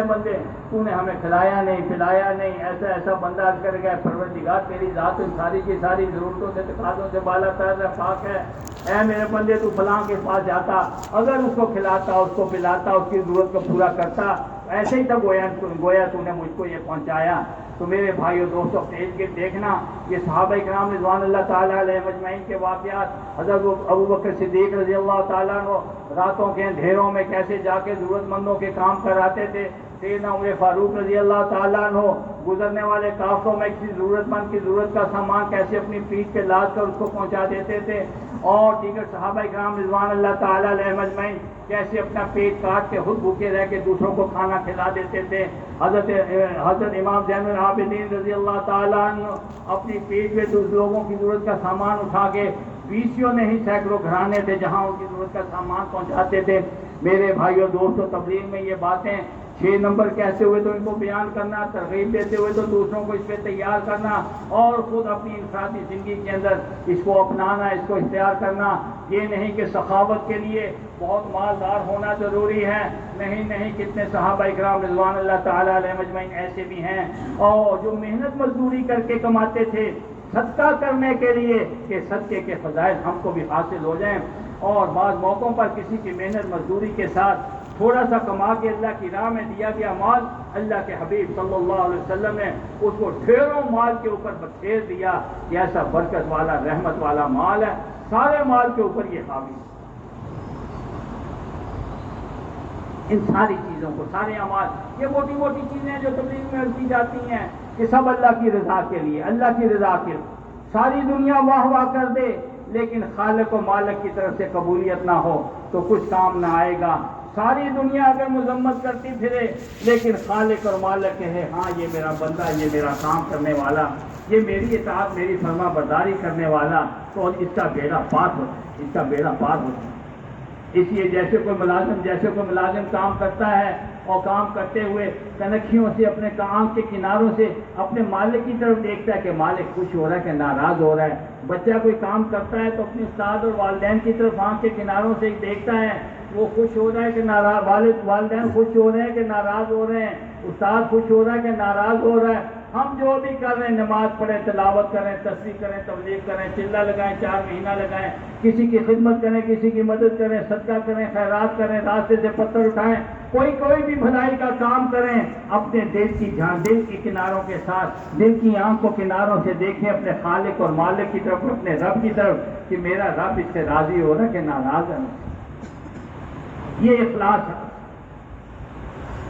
بندے تو نے ہمیں کھلایا نہیں, پلایا نہیں. ایسا بندہ عرض کرے گا, پروردگار تیری ذات ان ساری کی ساری ضرورتوں سے تقاضوں سے بالا تر ہے, پاک ہے. اے میرے بندے تو فلاں کے پاس جاتا, اگر اس کو کھلاتا, اس کو پلاتا, اس کی ضرورت کو پورا کرتا, ایسے ہی تک گویا تو نے مجھ کو یہ پہنچایا. تو میرے بھائیو دوستو تیز گر دیکھنا, یہ صحابہ کرام رضوان اللہ تعالیٰ علیہ مجمعین کے واقعات. حضرت ابوبکر صدیق رضی اللہ تعالیٰ عنہ راتوں کے اندھیروں میں کیسے جا کے ضرورت مندوں کے کام کراتے تھے. سیدنا عمر فاروق رضی اللہ تعالیٰ عنہ گزرنے والے کافروں میں کسی ضرورت مند کی ضرورت کا سامان کیسے اپنی پیٹھ پہ لاد کر اس کو پہنچا دیتے تھے. اور دیگر صحابہ کرام رضوان اللہ تعالیٰ علیہ مجمعین کیسے اپنا پیٹ کاٹ کے خود بھوکے رہ کے دوسروں کو کھانا کھلا دیتے تھے. حضرت امام زین العابدین رضی اللہ تعالیٰ عنہ اپنی پیٹ پہ لوگوں کی ضرورت کا سامان اٹھا کے, بیسیوں نہیں سینکڑوں گھرانے تھے جہاں ان کی ضرورت کا سامان پہنچاتے تھے. میرے بھائیوں دوستوں تبلیغ میں یہ باتیں 6 نمبر کہتے ہوئے تو ان کو بیان کرنا, ترغیب دیتے ہوئے تو دوسروں کو اس پہ تیار کرنا, اور خود اپنی انفرادی زندگی کے اندر اس کو اپنانا, اس کو اختیار کرنا. یہ نہیں کہ سخاوت کے لیے بہت مالدار ہونا ضروری ہے, نہیں. کتنے صحابہ اکرام رضوان اللہ تعالیٰ علیہ مجمعین ایسے بھی ہیں اور جو محنت مزدوری کر کے کماتے تھے, صدقہ کرنے کے لیے کہ صدقے کے فضائل ہم کو بھی حاصل ہو جائیں، اور بعض موقعوں پر کسی کی محنت مزدوری کے ساتھ تھوڑا سا کما کے اللہ کی راہ میں دیا گیا مال، اللہ کے حبیب صلی اللہ علیہ وسلم نے اس کو ڈھیروں مال کے اوپر بکھیر دیا کہ ایسا برکت والا رحمت والا مال ہے، سارے مال کے اوپر یہ حاوی ہے۔ ان ساری چیزوں کو، سارے اعمال، یہ موٹی موٹی چیزیں جو تبلیغ میں کی جاتی ہیں، یہ سب اللہ کی رضا کے لیے، اللہ کی رضا کے لیے۔ ساری دنیا واہ واہ کر دے لیکن خالق و مالک کی طرف سے قبولیت نہ ہو تو کچھ کام نہ آئے گا۔ ساری دنیا اگر مذمت کرتی پھرے لیکن خالق اور مالک کہے ہاں یہ میرا بندہ، یہ میرا کام کرنے والا، یہ میری اطاعت میری فرما برداری کرنے والا، تو اس کا بیڑا پار ہوتا ہے، اس کا بیڑا پار ہوتا ہے۔ اس لیے جیسے کوئی ملازم کام کرتا ہے اور کام کرتے ہوئے کنکھیوں سے اپنے آنکھ کے کناروں سے اپنے مالک کی طرف دیکھتا ہے کہ مالک خوش ہو رہا ہے کہ ناراض ہو رہا ہے، بچہ کوئی کام کرتا ہے تو اپنے استاد اور والدین کی طرف آنکھ کے کناروں سے دیکھتا ہے، وہ خوش ہو رہا ہے کہ ناراض، والدین خوش ہو رہے ہیں کہ ناراض ہو رہے ہیں، استاد خوش ہو رہا ہے کہ ناراض ہو رہا ہے۔ ہم جو بھی کر رہے ہیں، نماز پڑھیں، تلاوت کریں، تسبیح کریں، تبلیغ کریں، چلہ لگائیں، 4 مہینہ لگائیں، کسی کی خدمت کریں، کسی کی مدد کریں، صدقہ کریں، خیرات کریں، راستے سے پتھر اٹھائیں، کوئی بھی بھلائی کا کام کریں، اپنے دل کی جان، دل کے کناروں کے ساتھ، دل کی آنکھوں کناروں سے دیکھیں اپنے خالق اور مالک کی طرف، اپنے رب کی طرف کہ میرا رب اس سے راضی ہو رہا ہے کہ ناراض ہے۔ یہ اخلاص ہے،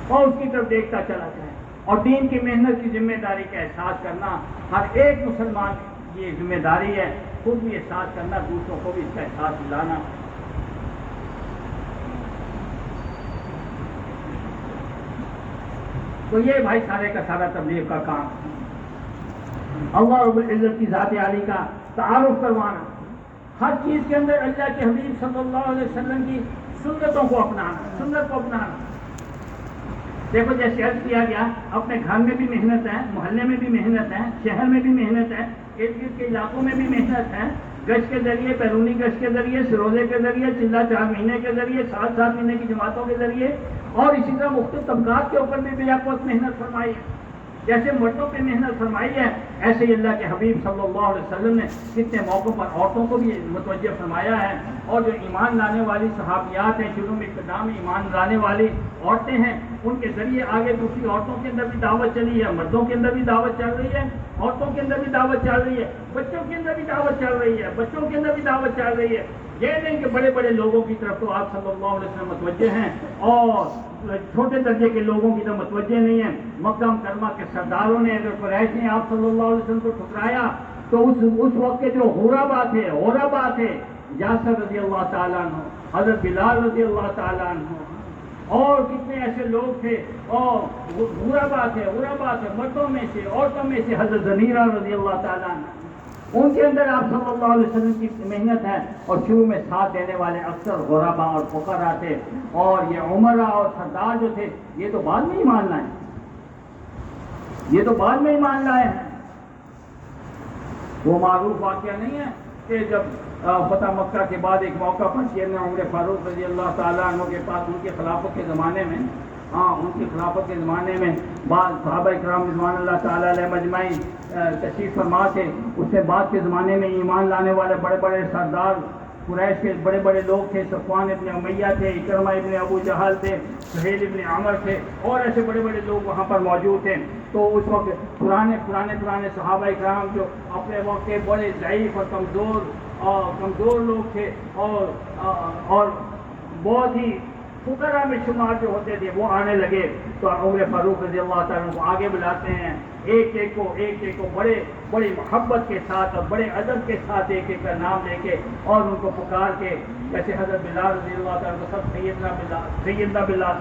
اور اس کی طرف دیکھتا چلا جائے، اور دین کی محنت کی ذمہ داری کا احساس کرنا ہر ایک مسلمان کی یہ ذمہ داری ہے، خود بھی احساس کرنا، دوسروں کو بھی اس کا احساس دلانا۔ تو یہ بھائی سارے کا سارا تبلیغ کا کام، اللہ رب العزت کی ذات عالی کا تعارف کروانا، ہر چیز کے اندر اللہ کے حبیب صلی اللہ علیہ وسلم کی سنتوں کو اپنانا، سنت کو اپنانا۔ دیکھو جیسے عرض کیا گیا، اپنے گھر میں بھی محنت ہے، محلے میں بھی محنت ہے، شہر میں بھی محنت ہے، ارد گرد کے علاقوں میں بھی محنت ہے، گشت کے ذریعے، بیرونی گشت کے ذریعے، سروزے کے ذریعے، چلہ 4 مہینے کے ذریعے، 7 مہینے کی جماعتوں کے ذریعے، اور اسی طرح مختلف طبقات کے اوپر بھی آپ وقت محنت فرمائی ہے۔ جیسے مردوں پہ محنت فرمائی ہے، ایسے ہی اللہ کے حبیب صلی اللہ علیہ وسلم نے کتنے موقعوں پر عورتوں کو بھی متوجہ فرمایا ہے، اور جو ایمان لانے والی صحابیات ہیں، شروع میں ابتدا میں ایمان لانے والی عورتیں ہیں، ان کے ذریعے آگے دوسری عورتوں کے اندر بھی دعوت چلی ہے، مردوں کے اندر بھی دعوت چل رہی ہے، عورتوں کے اندر بھی دعوت چل رہی ہے، بچوں کے اندر بھی دعوت چل رہی ہے، بچوں کے اندر بھی دعوت چل رہی ہے۔ یہ نہیں کہ بڑے بڑے لوگوں کی طرف تو آپ صلی اللہ علیہ وسلم متوجہ ہیں اور چھوٹے درجے کے لوگوں کی طرف متوجہ نہیں ہیں۔ مکہ مکرمہ کے سرداروں نے، اگر قریش نے آپ صلی اللہ علیہ وسلم کو ٹھکرایا تو اس وقت کے جو غربا تھے، یاسر رضی اللہ تعالیٰ عنہ، حضرت بلال رضی اللہ تعالیٰ عنہ، اور کتنے ایسے لوگ تھے، اور غربا تھے، مردوں میں سے، عورتوں میں سے حضرت زنیرہ رضی اللہ تعالیٰ عنہ، ان کے اندر آپ صلی اللہ علیہ وسلم کی محنت ہے، اور شروع میں ساتھ دینے والے اکثر غربا اور فقراء تھے، اور یہ عمرہ اور سردار جو تھے یہ تو بعد میں ایمان لائے، یہ تو بعد میں ایمان لائے ہیں۔ وہ معروف واقعہ نہیں ہے کہ جب فتح مکہ کے بعد ایک موقع پر سیدنا عمر فاروق رضی اللہ تعالیٰ عنہ کے پاس ان کے خلافت کے زمانے میں، بعض صحابہ کرام رضوان اللہ تعالیٰ علیہ مجمعین تشریف فرما تھے، اس سے بعد کے زمانے میں ایمان لانے والے بڑے بڑے سردار قریش کے بڑے بڑے لوگ تھے، صفوان ابن امیہ تھے، اکرمہ ابن ابو جہل تھے، سہیل ابن عمر تھے، اور ایسے بڑے بڑے لوگ وہاں پر موجود تھے۔ تو اس وقت پرانے صحابہ کرام جو اپنے وقت کے بڑے ضعیف اور کمزور لوگ تھے، اور بہت ہی فقراء میں شمار جو ہوتے تھے، وہ آنے لگے تو عمر فاروق رضی اللہ تعالیٰ کو آگے بلاتے ہیں، ایک ایک کو بڑی محبت کے ساتھ اور بڑے ادب کے ساتھ ایک ایک کا نام لے کے اور ان کو پکار کے، جیسے حضرت بلال رضی اللہ تعالیٰ کو سب سیدنا بلال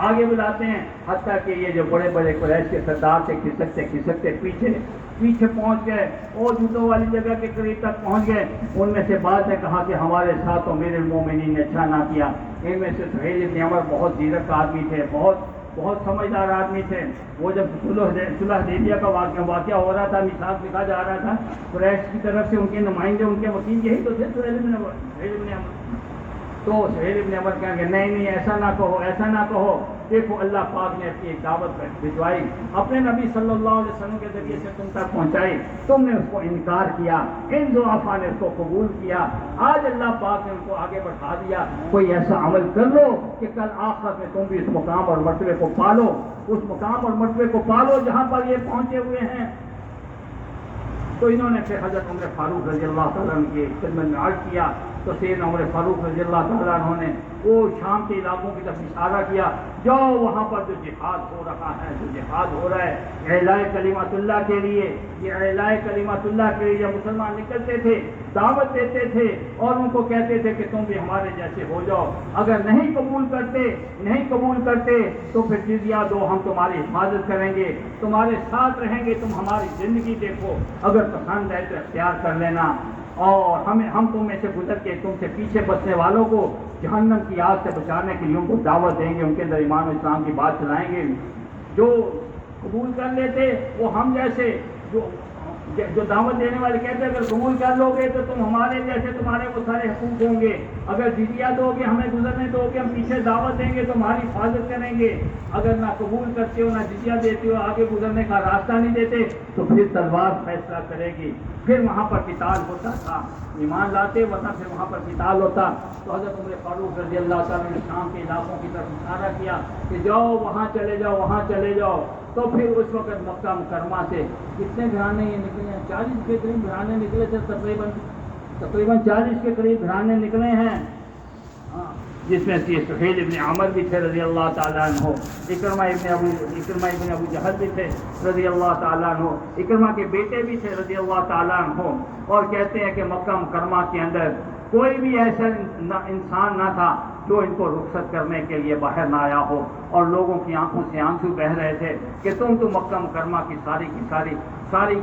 آگے بلاتے ہیں، حتیٰ کہ یہ جو بڑے بڑے قریش کے سردار تھے کھسکتے پیچھے پہنچ گئے اور جوتوں والی جگہ کے قریب تک پہنچ گئے۔ ان میں سے بعض نے کہا کہ ہمارے ساتھ تو میرے المومنین نے اچھا نہ کیا۔ ان میں سے سہیل ابن عمر بہت زیرک آدمی تھے، بہت سمجھدار آدمی تھے۔ وہ جب صلح حدیبیہ کا واقعہ ہو رہا تھا، میثاق لکھا جا رہا تھا، قریش کی طرف سے ان کے نمائندے، ان کے وکیل یہی تو تھے، سہیل ابن عمر۔ تو سہیل ابن عمر کہیں گے نہیں ایسا نہ کہو، دیکھو اللہ پاک نے اپنی ایک دعوت بھجوائی، اپنے نبی صلی اللہ علیہ وسلم کے ذریعے سے تم تک پہنچائی، تم نے اس کو انکار کیا، ان ضعفاء نے اس کو قبول کیا، آج اللہ پاک نے ان کو آگے بڑھا دیا۔ کوئی ایسا عمل کر لو کہ کل آخرت میں تم بھی اس مقام اور مرتبے کو پالو، اس مقام اور مرتبے کو پالو جہاں پر یہ پہنچے ہوئے ہیں۔ تو انہوں نے پھر حضرت عمر فاروق رضی اللہ تعالیٰ عنہ کی خدمت میں عرض کیا، تو سیدنا عمر فاروق رضی اللہ تعالیٰ عنہ نے وہ شام کے علاقوں کی طرف اشارہ کیا، جاؤ وہاں پر جو جہاد ہو رہا ہے، جو جہاد ہو رہا ہے اعلاء کلمت اللہ کے لیے، یہ اعلاء کلمت اللہ کے لیے جب مسلمان نکلتے تھے دعوت دیتے تھے اور ان کو کہتے تھے کہ تم بھی ہمارے جیسے ہو جاؤ، اگر نہیں قبول کرتے تو پھر جزیہ دو، ہم تمہاری حفاظت کریں گے، تمہارے ساتھ رہیں گے، تم ہماری زندگی دیکھو، اگر پسند ہے تو اختیار کر لینا، اور ہم تم میں سے گزر کے تم سے پیچھے بچنے والوں کو جہنم کی آگ سے بچانے کے لیے ان کو دعوت دیں گے، ان کے اندر ایمان و اسلام کی بات چلائیں گے۔ جو قبول کر لیتے وہ ہم جیسے جو دعوت دینے والے کہتے ہیں اگر قبول کر لو گے تو تم ہمارے جیسے، تمہارے وہ سارے حقوق ہوں گے، اگر جزیہ دو گے، ہمیں گزرنے دو گے، ہم پیچھے دعوت دیں گے، تمہاری حفاظت کریں گے، اگر نہ قبول کرتے ہو نہ جزیہ دیتے ہو، آگے گزرنے کا راستہ نہیں دیتے تو پھر تلوار فیصلہ کرے گی۔ پھر وہاں پر قتال ہوتا تھا، ایمان لاتے ورنہ پھر وہاں پر قتال ہوتا۔ تو حضرت عمر فاروق رضی اللہ تعالیٰ نے شام کے علاقوں کی طرف اشارہ کیا کہ جاؤ وہاں چلے جاؤ، وہاں چلے جاؤ۔ تو پھر اس وقت مکہ مکرمہ سے کتنے گھرانے یہ نکلے ہیں؟ 40 کے قریب گھرانے نکلے تھے، تقریباً 40 کے قریب گھرانے نکلے ہیں، جس میں سے سہیل ابن عمر بھی تھے رضی اللہ تعالیٰ عنہ، اکرمہ ابن ابو جہل بھی تھے رضی اللہ تعالیٰ عنہ، اکرمہ کے بیٹے بھی تھے رضی اللہ تعالیٰ عنہ۔ اور کہتے ہیں کہ مکہ مکرمہ کے اندر کوئی بھی ایسا انسان نہ تھا جو ان کو رخصت کرنے کے لیے باہر نہ آیا ہو، اور لوگوں کی آنکھوں سے آنسو بہہ رہے تھے کہ تم تو مکہ مکرمہ کی ساری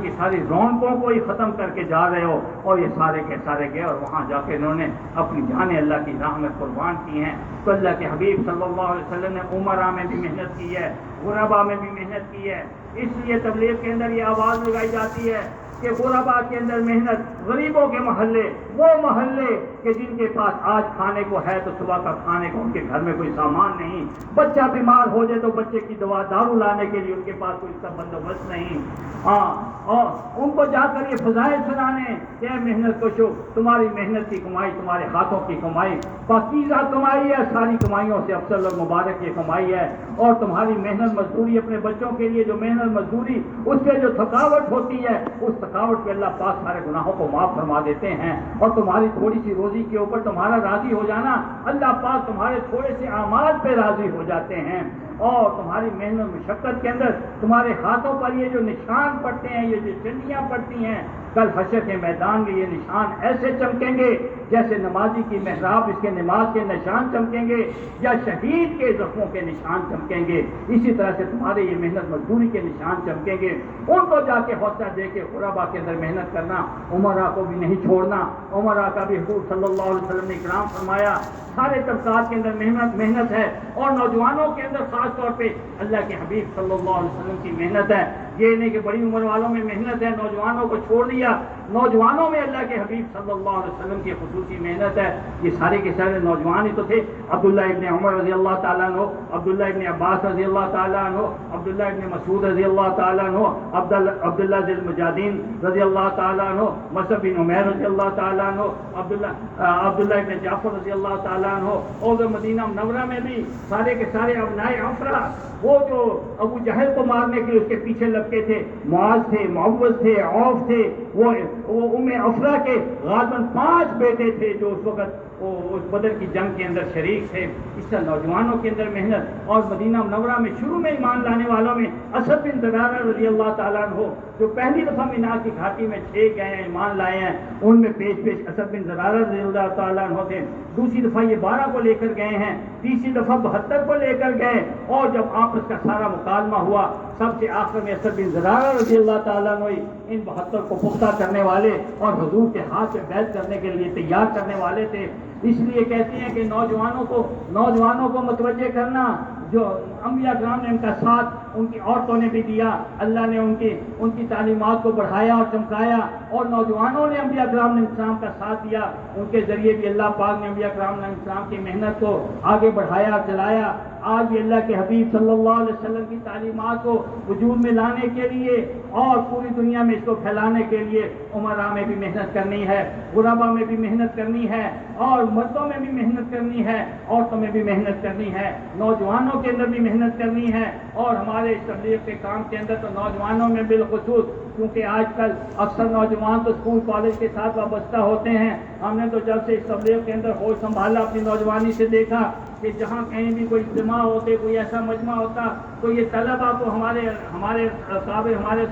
کی ساری رونقوں کو ہی ختم کر کے جا رہے ہو، اور یہ سارے کے سارے گئے اور وہاں جا کے انہوں نے اپنی جانیں اللہ کی راہ میں قربان کی ہیں۔ تو اللہ کے حبیب صلی اللہ علیہ وسلم نے عمرہ میں بھی محنت کی ہے، غربا میں بھی محنت کی ہے، اس لیے تبلیغ کے اندر یہ آواز لگائی جاتی ہے کہ غربا کے اندر محنت، غریبوں کے محلے، وہ محلے کہ جن کے پاس آج کھانے کو ہے تو صبح کا کھانے کو ان کے گھر میں کوئی سامان نہیں، بچہ بیمار ہو جائے تو بچے کی دوا دارو لانے کے لیے ان کے پاس کوئی سب بندوبست نہیں، اور ان کو جا کر یہ فضائل سنانے کہ محنت کشو، تمہاری محنت کی کمائی، تمہارے ہاتھوں کی کمائی پاکیزہ کمائی ہے، ساری کمائیوں سے افضل اور مبارک یہ کمائی ہے، اور تمہاری محنت مزدوری اپنے بچوں کے لیے جو محنت مزدوری اس سے جو تھکاوٹ ہوتی ہے، اس تھکاوٹ پہ اللہ پاک سارے گناہوں کو معاف فرما دیتے ہیں، اور تمہاری تھوڑی سی روزی کے اوپر تمہارا راضی ہو جانا، اللہ پاک تمہارے تھوڑے سے اعمال پہ راضی ہو جاتے ہیں، اور تمہاری محنت مشقت کے اندر تمہارے ہاتھوں پر یہ جو نشان پڑتے ہیں، یہ جو چنڈیاں پڑتی ہیں، کل حشر کے میدان میں یہ نشان ایسے چمکیں گے جیسے نمازی کی محراب اس کے نماز کے نشان چمکیں گے، یا شہید کے زخموں کے نشان چمکیں گے، اسی طرح سے تمہارے یہ محنت مزدوری کے نشان چمکیں گے۔ ان کو جا کے حوصلہ دے کے غربا کے اندر محنت کرنا، عمرہ کو بھی نہیں چھوڑنا، عمرہ کا بھی حضور صلی اللہ علیہ وسلم نے اکرام فرمایا، سارے طبقات کے اندر محنت ہے، اور نوجوانوں کے اندر خاص طور پہ اللہ کے حبیب صلی اللہ علیہ وسلم کی محنت ہے، یہ نہیں کہ بڑی عمر والوں میں محنت ہے نوجوانوں کو چھوڑ دیا، نوجوانوں میں اللہ کے حبیب صلی اللہ علیہ وسلم کی خصوصی محنت ہے، یہ سارے کے سارے نوجوان ہی تو تھے، عبداللہ ابن عمر رضی اللہ تعالیٰ عنہ، عبداللہ ابن عباس رضی اللہ تعالیٰ عنہ، عبداللہ ابن مسعود رضی اللہ تعالیٰ عنہ، عبداللہ ذی المجادین رضی اللہ تعالیٰ عنہ، مصعب بن عمیر رضی اللہ تعالیٰ عنہ، عبداللہ ابن جعفر رضی اللہ تعالیٰ عنہ، اور مدینہ منورہ میں بھی سارے کے سارے ابنائے افرا، وہ جو ابو جہل کو مارنے کے لیے اس کے پیچھے لگتے تھے، معاذ تھے، معوذ تھے، عوف تھے، وہ ام افرا کے غالباً 5 بیٹے تھے جو اس وقت اس بدر کی جنگ کے اندر شریک تھے۔ اس طرح نوجوانوں کے اندر محنت، اور مدینہ منورہ میں شروع میں ایمان لانے والوں میں اسد بن زرارہ رضی اللہ تعالیٰ عنہ جو پہلی دفعہ مینا کی گھاٹی میں 6 گئے ہیں، ایمان لائے ہیں، ان میں پیش اسد بن زرارہ رضی اللہ تعالیٰ عنہ تھے، دوسری دفعہ یہ 12 کو لے کر گئے ہیں، تیسری دفعہ 72 کو لے کر گئے، اور جب آپس کا سارا مکالمہ ہوا سب سے آخر میں اسد بن زرارہ رضی اللہ تعالیٰ عنہ ان 72 کو پختہ کرنے والے اور حضور کے ہاتھ سے بیعت کرنے کے لیے تیار کرنے والے تھے۔ اس لیے کہتے ہیں کہ نوجوانوں کو متوجہ کرنا، جو انبیاء کرام نے ان کا ساتھ ان کی عورتوں نے بھی دیا. اللہ نے ان کی تعلیمات کو بڑھایا اور چمکایا, اور نوجوانوں نے انبیاء کرام علیہ السلام کا ساتھ دیا. ان کے ذریعے بھی اللہ پاک نے انبیاء کرام علیہ السلام کی محنت کو آگے بڑھایا اور چلایا. آج بھی اللہ کے حبیب صلی اللہ علیہ وسلم کی تعلیمات کو وجود میں لانے کے لیے اور پوری دنیا میں اس کو پھیلانے کے لیے امراء میں بھی محنت کرنی ہے, غربا میں بھی محنت کرنی ہے, اور مردوں میں بھی محنت کرنی ہے, عورتوں میں بھی محنت کرنی ہے, نوجوانوں کے اندر بھی محنت کرنی ہے. اور ہمارے اس تبلیغ کے کام کے اندر تو نوجوانوں میں بالخصوص, کیونکہ آج کل اکثر نوجوان تو اسکول کالج کے ساتھ وابستہ ہوتے ہیں. ہم نے تو جب سے اس تبلیغ کے اندر ہوش سنبھالا اپنی نوجوانی سے دیکھا کہ جہاں کہیں بھی کوئی اجتماع ہوتے, کوئی ایسا مجمع ہوتا, تو یہ طلبا کو ہمارے قابل ہمارے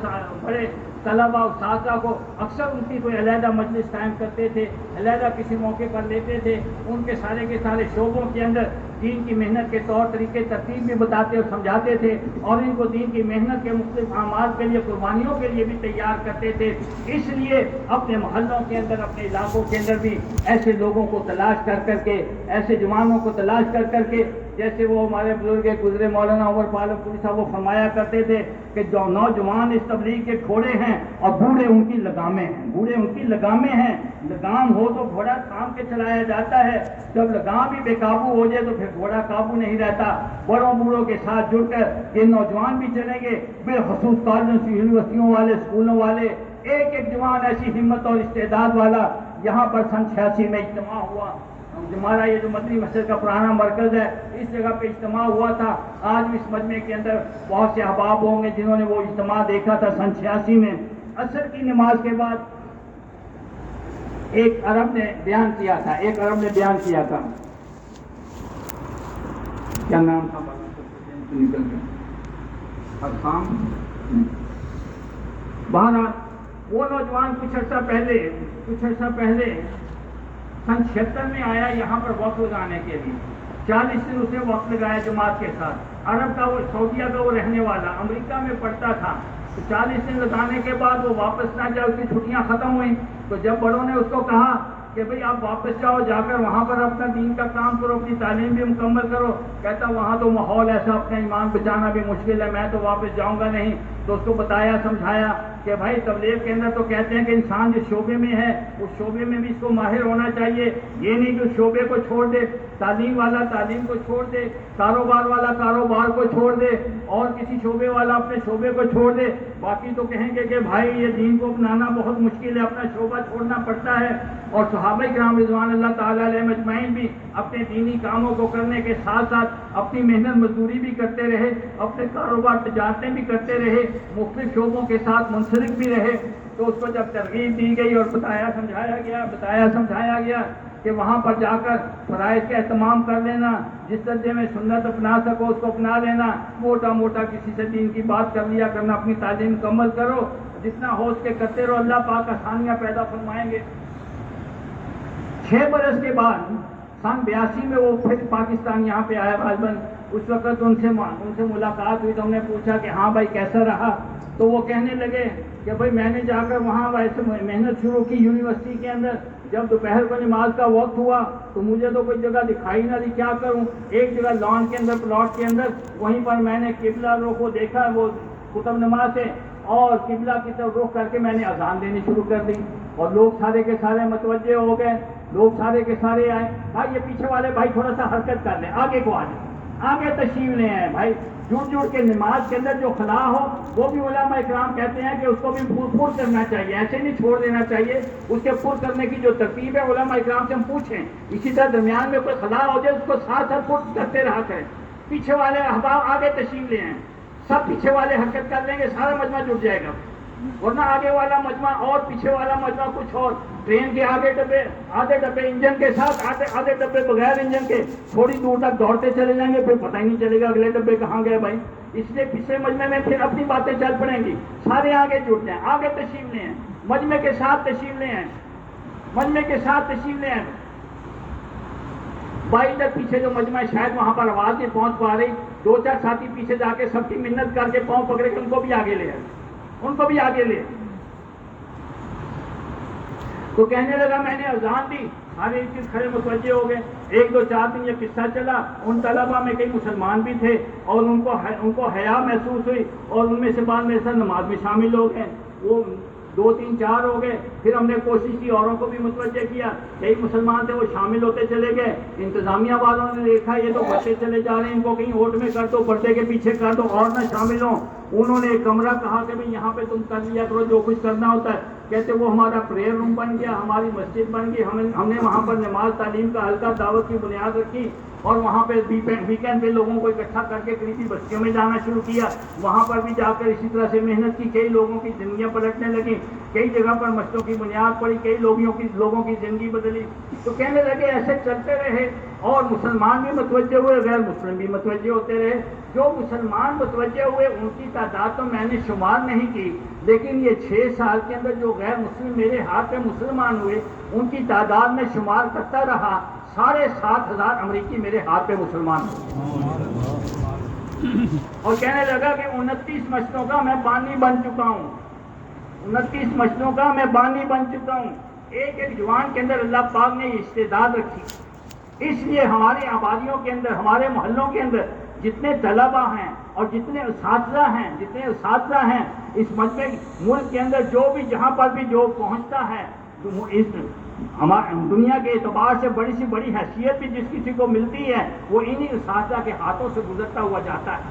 بڑے طلبا اور اساتذہ کو اکثر ان کی کوئی علیحدہ مجلس قائم کرتے تھے, علیحدہ کسی موقع پر لیتے تھے, ان کے سارے شعبوں کے اندر دین کی محنت کے طور طریقے ترتیب بھی بتاتے اور سمجھاتے تھے, اور ان کو دین کی محنت کے مختلف اعمال کے لیے, قربانیوں کے لیے بھی تیار کرتے تھے. اس لیے اپنے محلوں کے اندر, اپنے علاقوں کے اندر بھی ایسے لوگوں کو تلاش کر کے, ایسے جوانوں کو تلاش کر کے, جیسے وہ ہمارے بزرگ گزرے مولانا عمر پالم پوری صاحب وہ فرمایا کرتے تھے کہ جو نوجوان اس تبلیغ کے گھوڑے ہیں اور بوڑھے ان کی لگامیں ہیں. بوڑھے ان کی لگامیں ہیں. لگام ہو تو گھوڑا تھام کے چلایا جاتا ہے, جب لگام بھی بے قابو ہو جائے تو پھر گھوڑا قابو نہیں رہتا. بڑوں بوڑھوں کے ساتھ جڑ کر یہ نوجوان بھی چلیں گے, بالخصوص کالجوں یونیورسٹیوں والے, اسکولوں والے, ایک جوان ایسی ہمت اور استعداد والا. یہاں پر سن 86 میں اجتماع ہوا. ہمارا یہ جو مدنی مسجد کا پرانا مرکز ہے, اس جگہ پہ اجتماع ہوا تھا. آج بھی اس مجمع کے اندر بہت سے احباب ہوں گے جنہوں نے وہ اجتماع دیکھا تھا سن 86 میں. عصر کی نماز کے بعد ایک عرب نے بیان کیا تھا, کیا نام تھا, نکل گیا, بہرحال وہ نوجوان کچھ عرصہ پہلے سن 76 میں آیا یہاں پر وقت لگانے کے لیے. 40 دن اسے وقت لگایا جماعت کے ساتھ. عرب کا وہ, سعودیہ کا وہ رہنے والا, امریکہ میں پڑھتا تھا. تو 40 دن لگانے کے بعد وہ واپس نہ جائے, اس کی چھٹیاں ختم ہوئیں. تو جب بڑوں نے اس کو کہا کہ بھئی آپ واپس جاؤ, جا کر وہاں پر اپنا دین کا کام کرو, اپنی تعلیم بھی مکمل کرو, کہتا وہاں تو ماحول ایسا, اپنا ایمان بچانا بھی مشکل ہے, میں تو واپس جاؤں گا نہیں. تو اس کو بتایا, سمجھایا کہ بھائی تبلیغ کے اندر تو کہتے ہیں کہ انسان جس شعبے میں ہے اس شعبے میں بھی اس کو ماہر ہونا چاہیے. یہ نہیں کہ اس شعبے کو چھوڑ دے, تعلیم والا تعلیم کو چھوڑ دے, کاروبار والا کاروبار کو چھوڑ دے, اور کسی شعبے والا اپنے شعبے کو چھوڑ دے. باقی تو کہیں گے کہ بھائی یہ دین کو اپنانا بہت مشکل ہے, اپنا شعبہ چھوڑنا پڑتا ہے. اور صحابہ کرام رضوان اللہ تعالیٰ علیہ اجمعین بھی اپنے دینی کاموں کو کرنے کے ساتھ ساتھ اپنی محنت مزدوری بھی کرتے رہے, اپنے کاروبار تجارتیں بھی کرتے رہے, مختلف شعبوں کے ساتھ منسلک بھی رہے. تو اس کو جب ترغیب دی گئی اور بتایا سمجھایا گیا کہ وہاں پر جا کر فرائض کا اہتمام کر لینا, جس درجے میں سنت اپنا سکو اس کو اپنا لینا, موٹا موٹا کسی سے دین کی بات کر لیا کرنا, اپنی تعلیم مکمل کرو, جتنا ہو اس کے کرتے رہو, اللہ پاک آسانیاں پیدا فرمائیں گے. 6 برس کے بعد سن 82 میں وہ پھر پاکستان یہاں پہ آیا غالباً. اس وقت ان سے ملاقات ہوئی تو ہم نے پوچھا کہ ہاں بھائی کیسا رہا. تو وہ کہنے لگے کہ بھائی میں نے جا کر وہاں ویسے محنت شروع کی یونیورسٹی کے اندر. جب دوپہر کو نماز کا وقت ہوا تو مجھے تو کوئی جگہ دکھائی نہ دی, کیا کروں. ایک جگہ لان کے اندر, پلاٹ کے اندر, وہیں پر میں نے قبلہ رخ کو دیکھا, وہ خطب نماز سے, اور قبلہ کی طرف رخ کر کے میں نے اذان دینی شروع کر دی. اور لوگ سارے کے سارے متوجہ ہو گئے, لوگ سارے کے سارے آئے. بھائی یہ پیچھے والے بھائی تھوڑا سا حرکت کر لیں, آگے کو آ جائیں, آگے تشریف لے آئے. بھائی جڑ کے نماز کے اندر جو خلا ہو وہ بھی علماء اکرام کہتے ہیں کہ اس کو بھی پر کرنا چاہیے, ایسے نہیں چھوڑ دینا چاہیے. اس کے پر کرنے کی جو ترتیب ہے علماء اکرام سے ہم پوچھیں. اسی طرح درمیان میں کوئی خلا ہو جائے اس کو ساتھ پر کرتے رہا کریں. پیچھے والے احباب آگے تشریف لے آئیں, سب پیچھے والے حرکت کر لیں گے, سارا مجمع جڑ جائے گا. ورنہ آگے والا مجمع اور پیچھے والا مجمع کچھ اور. ٹرین کے آدھے ڈبے انجن کے ساتھ, آدھے ڈبے بغیر انجن کے, تھوڑی دور تک دوڑتے چلے جائیں گے, پھر پتہ ہی نہیں چلے گا اگلے ڈبے کہاں گئے بھائی. اس لیے پچھلے مجمع میں پھر اپنی باتیں چل پڑیں گی, سارے آگے جڑ جائیں, آگے تشریف لے آئیں, مجمع کے ساتھ تشریف لے آئیں, مجمع کے ساتھ تشریف لے آئیں. بائی تک پیچھے جو مجمع شاید وہاں پر آواز نہیں پہنچ پا رہی, 2-4 ساتھی پیچھے جا کے سب کی منت کر کے پاؤں پکڑے کے ان کو بھی آگے لے آئے, ان کو بھی آگے لے. تو کہنے لگا میں نے اذان دی، سارے اس چیز کھڑے متوجہ ہو گئے. 1-2-4 دن یہ قصہ چلا. ان طلبا میں کئی مسلمان بھی تھے اور ان کو حیا محسوس ہوئی اور ان میں سے بعض میرے ساتھ نماز میں شامل ہو گئے. وہ 2-3-4 ہو گئے. پھر ہم نے کوشش کی اوروں کو بھی متوجہ کیا. کئی مسلمان تھے وہ شامل ہوتے چلے گئے. انتظامیہ والوں نے دیکھا یہ تو بڑھتے چلے جا رہے ہیں، ان کو کہیں ووٹ میں کر دو، پردے کے پیچھے کر دو اور نہ شامل ہوں. انہوں نے ایک کمرہ کہا کہ بھئی یہاں پہ تم کر لیا کرو جو کچھ کرنا ہوتا ہے. کہتے وہ ہمارا پریئر روم بن گیا، ہماری مسجد بن گئی. ہم نے وہاں پر نماز تعلیم کا حلقہ دعوت کی بنیاد رکھی اور وہاں پہ ویکینڈ پہ لوگوں کو اکٹھا کر کے قریبی بستیوں میں جانا شروع کیا. وہاں پر بھی جا کر اسی طرح سے محنت کی. کئی لوگوں کی زندگیاں پلٹنے لگیں، کئی جگہ پر مسجدوں کی بنیاد پڑی، کئی لوگوں کی زندگی بدلی. تو کہنے لگے ایسے چلتے رہے اور مسلمان بھی متوجہ ہوئے، غیر مسلم بھی متوجہ ہوتے رہے. جو مسلمان متوجہ ہوئے ان کی تعداد تو میں نے شمار نہیں کی، لیکن یہ 6 سال کے اندر جو غیر مسلم میرے ہاتھ پہ مسلمان ہوئے ان کی تعداد میں شمار کرتا رہا. 7,500 امریکی میرے ہاتھ پہ مسلمان ہوئے. اور کہنے لگا کہ 29 مسجدوں کا میں بانی بن چکا ہوں. 29 مسجدوں کا میں بانی بن چکا ہوں. ایک جوان کے اندر اللہ پاک نے یہ استعداد رکھی. اس لیے ہماری آبادیوں کے اندر، ہمارے محلوں کے اندر جتنے طلبا ہیں اور جتنے اساتذہ ہیں اس مجمع ملک کے اندر جو بھی جہاں پر بھی جو پہنچتا ہے، دنیا کے اعتبار سے بڑی سی بڑی حیثیت بھی جس کسی کو ملتی ہے وہ انہی اساتذہ کے ہاتھوں سے گزرتا ہوا جاتا ہے.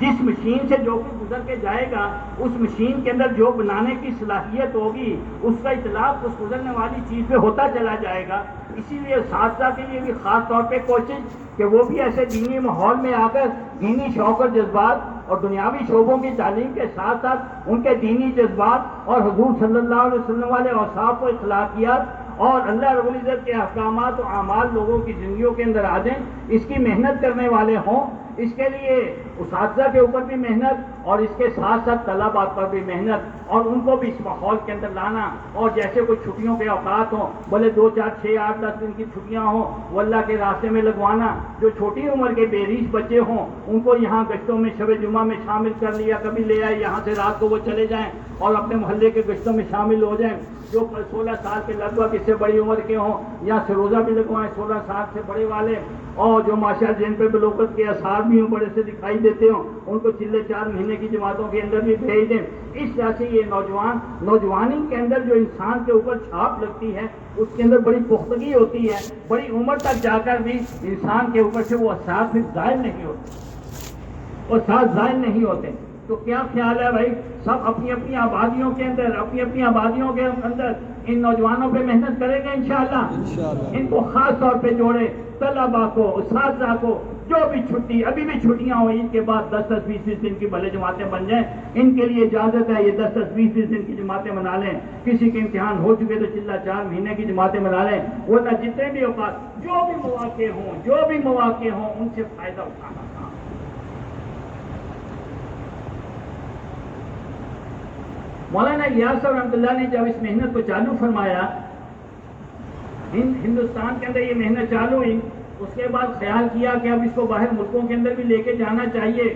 جس مشین سے جو کچھ گزر کے جائے گا اس مشین کے اندر جو بنانے کی صلاحیت ہوگی اس کا اطلاق اس گزرنے والی چیز پہ ہوتا چلا جائے گا. اسی لیے اساتذہ کے لیے بھی خاص طور پہ کوشش کہ وہ بھی ایسے دینی ماحول میں آ کر دینی شوق اور جذبات اور دنیاوی شعبوں کی تعلیم کے ساتھ ساتھ ان کے دینی جذبات اور حضور صلی اللہ علیہ وسلم والے اوصاف و اخلاقیات اور اللہ رب العزت کے احکامات و اعمال لوگوں کی زندگیوں کے اندر آ جائیں. اس کی محنت کرنے والے ہوں. اس کے لیے اساتذہ کے اوپر بھی محنت اور اس کے ساتھ ساتھ طلباء پر بھی محنت اور ان کو بھی اس ماحول کے اندر لانا. اور جیسے کوئی چھٹیوں کے اوقات ہوں، بھلے 2, 4, 6, 8, 10 دن کی چھٹیاں ہوں، وہ اللہ کے راستے میں لگوانا. جو چھوٹی عمر کے بےریش بچے ہوں ان کو یہاں گشتوں میں شب جمعہ میں شامل کر لیا. کبھی لے آئے یہاں سے رات کو وہ چلے جائیں اور اپنے محلے کے گشتوں میں شامل ہو جائیں. جو 16 سال کے لگ بھگ اس سے بڑی عمر کے ہوں یا سے روزہ بھی لگوائیں 16 سال سے بڑے والے، اور جو ماشاءاللہ جن پہ بلوغت کے آثار بھی ہوں بڑے سے دکھائی دیتے ہوں ان کو چلے 4 مہینے کی جماعتوں کے اندر بھی بھیج دیں. اس طرح سے یہ نوجوانی کے اندر جو انسان کے اوپر چھاپ لگتی ہے اس کے اندر بڑی پختگی ہوتی ہے. بڑی عمر تک جا کر بھی انسان کے اوپر سے وہ اثرات پھر ظاہر نہیں ہوتے. تو کیا خیال ہے بھائی، سب اپنی اپنی آبادیوں کے اندر ان نوجوانوں پہ محنت کریں گے انشاءاللہ. ان کو خاص طور پہ جوڑے، طلباء کو، اساتذہ کو. جو بھی چھٹی، ابھی بھی چھٹیاں ہوں عید کے بعد 10-10, 20-20 دن کی بھلے جماعتیں بن جائیں. ان کے لیے اجازت ہے یہ 10-10, 20-20 دن کی جماعتیں بنا لیں. کسی کے امتحان ہو چکے تو چلا 4 مہینے کی جماعتیں بنا لیں. ورنہ جتنے بھی اوقات جو بھی مواقع ہوں ان سے فائدہ اٹھانا. مولانا الیاس صاحب رحمۃ اللہ نے جب اس محنت کو چالو فرمایا، ہندوستان کے اندر یہ محنت چالو ہوئی، اس کے بعد خیال کیا کہ اب اس کو باہر ملکوں کے اندر بھی لے کے جانا چاہیے.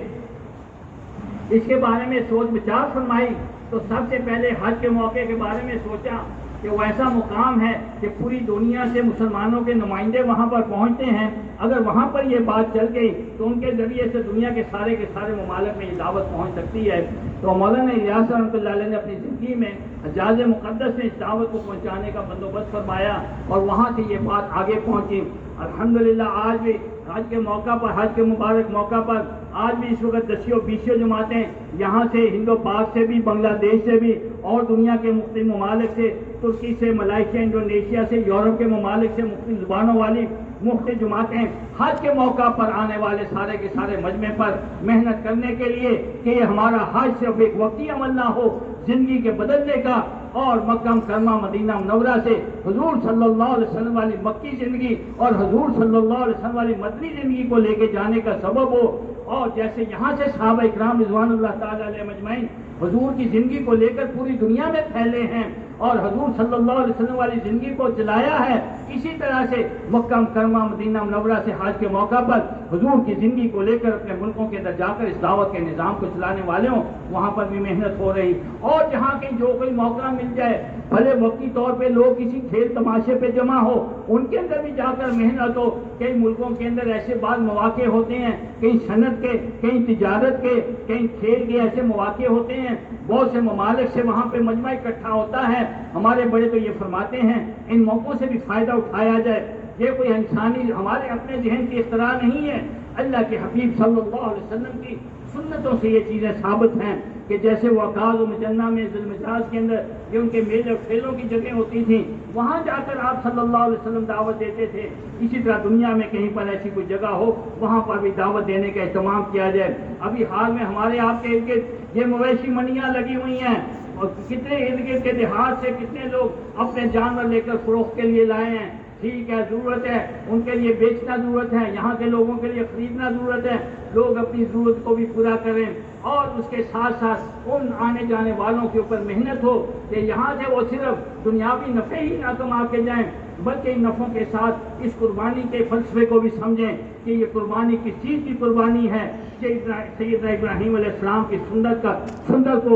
اس کے بارے میں سوچ بچار فرمائی تو سب سے پہلے حج کے موقع کے بارے میں سوچا کہ وہ ایسا مقام ہے کہ پوری دنیا سے مسلمانوں کے نمائندے وہاں پر پہنچتے ہیں. اگر وہاں پر یہ بات چل گئی تو ان کے ذریعے سے دنیا کے سارے ممالک میں یہ دعوت پہنچ سکتی ہے. تو مولانا الیاس رحمۃ اللہ علیہ نے اپنی زندگی میں حجاز مقدس میں اس دعوت کو پہنچانے کا بندوبست فرمایا اور وہاں سے یہ بات آگے پہنچی. الحمدللہ آج بھی حج کے موقع پر، حج کے مبارک موقع پر آج بھی اس وقت 10-20 جماعتیں یہاں سے، ہند و پاک سے بھی، بنگلہ دیش سے بھی اور دنیا کے مختلف ممالک سے، ترکی سے، ملائیشیا، انڈونیشیا سے، یورپ کے ممالک سے مختلف زبانوں والی مختلف جماعتیں حج کے موقع پر آنے والے سارے کے سارے مجمع پر محنت کرنے کے لیے کہ یہ ہمارا حج صرف ایک وقتی عمل نہ ہو، زندگی کے بدلنے کا، اور مکہ مکرمہ مدینہ منورہ سے حضور صلی اللہ علیہ وسلم والی مکی زندگی اور حضور صلی اللہ علیہ وسلم والی مدنی زندگی کو لے کے جانے کا سبب ہو. اور جیسے یہاں سے صحابہ اکرام رضوان اللہ تعالی علیہ مجمعین حضور کی زندگی کو لے کر پوری دنیا میں پھیلے ہیں، اور حضور صلی اللہ علیہ وسلم والی زندگی کو چلایا ہے. اسی طرح سے مکہ مکرمہ مدینہ منورہ سے حج کے موقع پر حضور کی زندگی کو لے کر اپنے ملکوں کے اندر جا کر اس دعوت کے نظام کو چلانے والے ہوں, وہاں پر بھی محنت ہو رہی. اور جہاں کہیں جو کوئی موقع مل جائے, بھلے وقتی طور پہ لوگ کسی کھیل تماشے پہ جمع ہو, ان کے اندر بھی جا کر محنت ہو. کئی ملکوں کے اندر ایسے بعض مواقع ہوتے ہیں, کہیں صنعت کے, کہیں تجارت کے, کہیں کھیل کے ایسے مواقع ہوتے ہیں. بہت سے ممالک سے وہاں پہ مجمع اکٹھا ہوتا ہے. ہمارے بڑے تو یہ فرماتے ہیں ان موقعوں سے بھی فائدہ اٹھایا جائے. یہ کوئی انسانی ہمارے اپنے ذہن کی اختراع نہیں ہے. اللہ کے حبیب صلی اللہ علیہ وسلم کی سنتوں سے یہ چیزیں ثابت ہیں کہ جیسے وہ عکاظ و مجنہ میں ذی المجاز کے اندر یہ ان کے میلے اور کھیلوں کی جگہ ہوتی تھیں, وہاں جا کر آپ صلی اللہ علیہ وسلم دعوت دیتے تھے. اسی طرح دنیا میں کہیں پر ایسی کوئی جگہ ہو وہاں پر بھی دعوت دینے کا اہتمام کیا جائے. ابھی حال میں ہمارے آپ کے ارد گرد یہ مویشی منڈیاں لگی ہوئی ہیں, اور کتنے ارد گرد کے دیہات سے کتنے لوگ اپنے جانور لے کر فروخت کے لیے لائے ہیں. ٹھیک ہے, ضرورت ہے ان کے لیے بیچنا, ضرورت ہے یہاں کے لوگوں کے لیے خریدنا, ضرورت ہے لوگ اپنی ضرورت کو بھی پورا کریں, اور اس کے ساتھ ساتھ ان آنے جانے والوں کے اوپر محنت ہو کہ یہاں سے وہ صرف دنیاوی نفع ہی نہ کما کے جائیں, بلکہ ان نفعوں کے ساتھ اس قربانی کے فلسفے کو بھی سمجھیں کہ یہ قربانی کس چیز کی قربانی ہے. سیدنا ابراہیم علیہ السلام کی سنت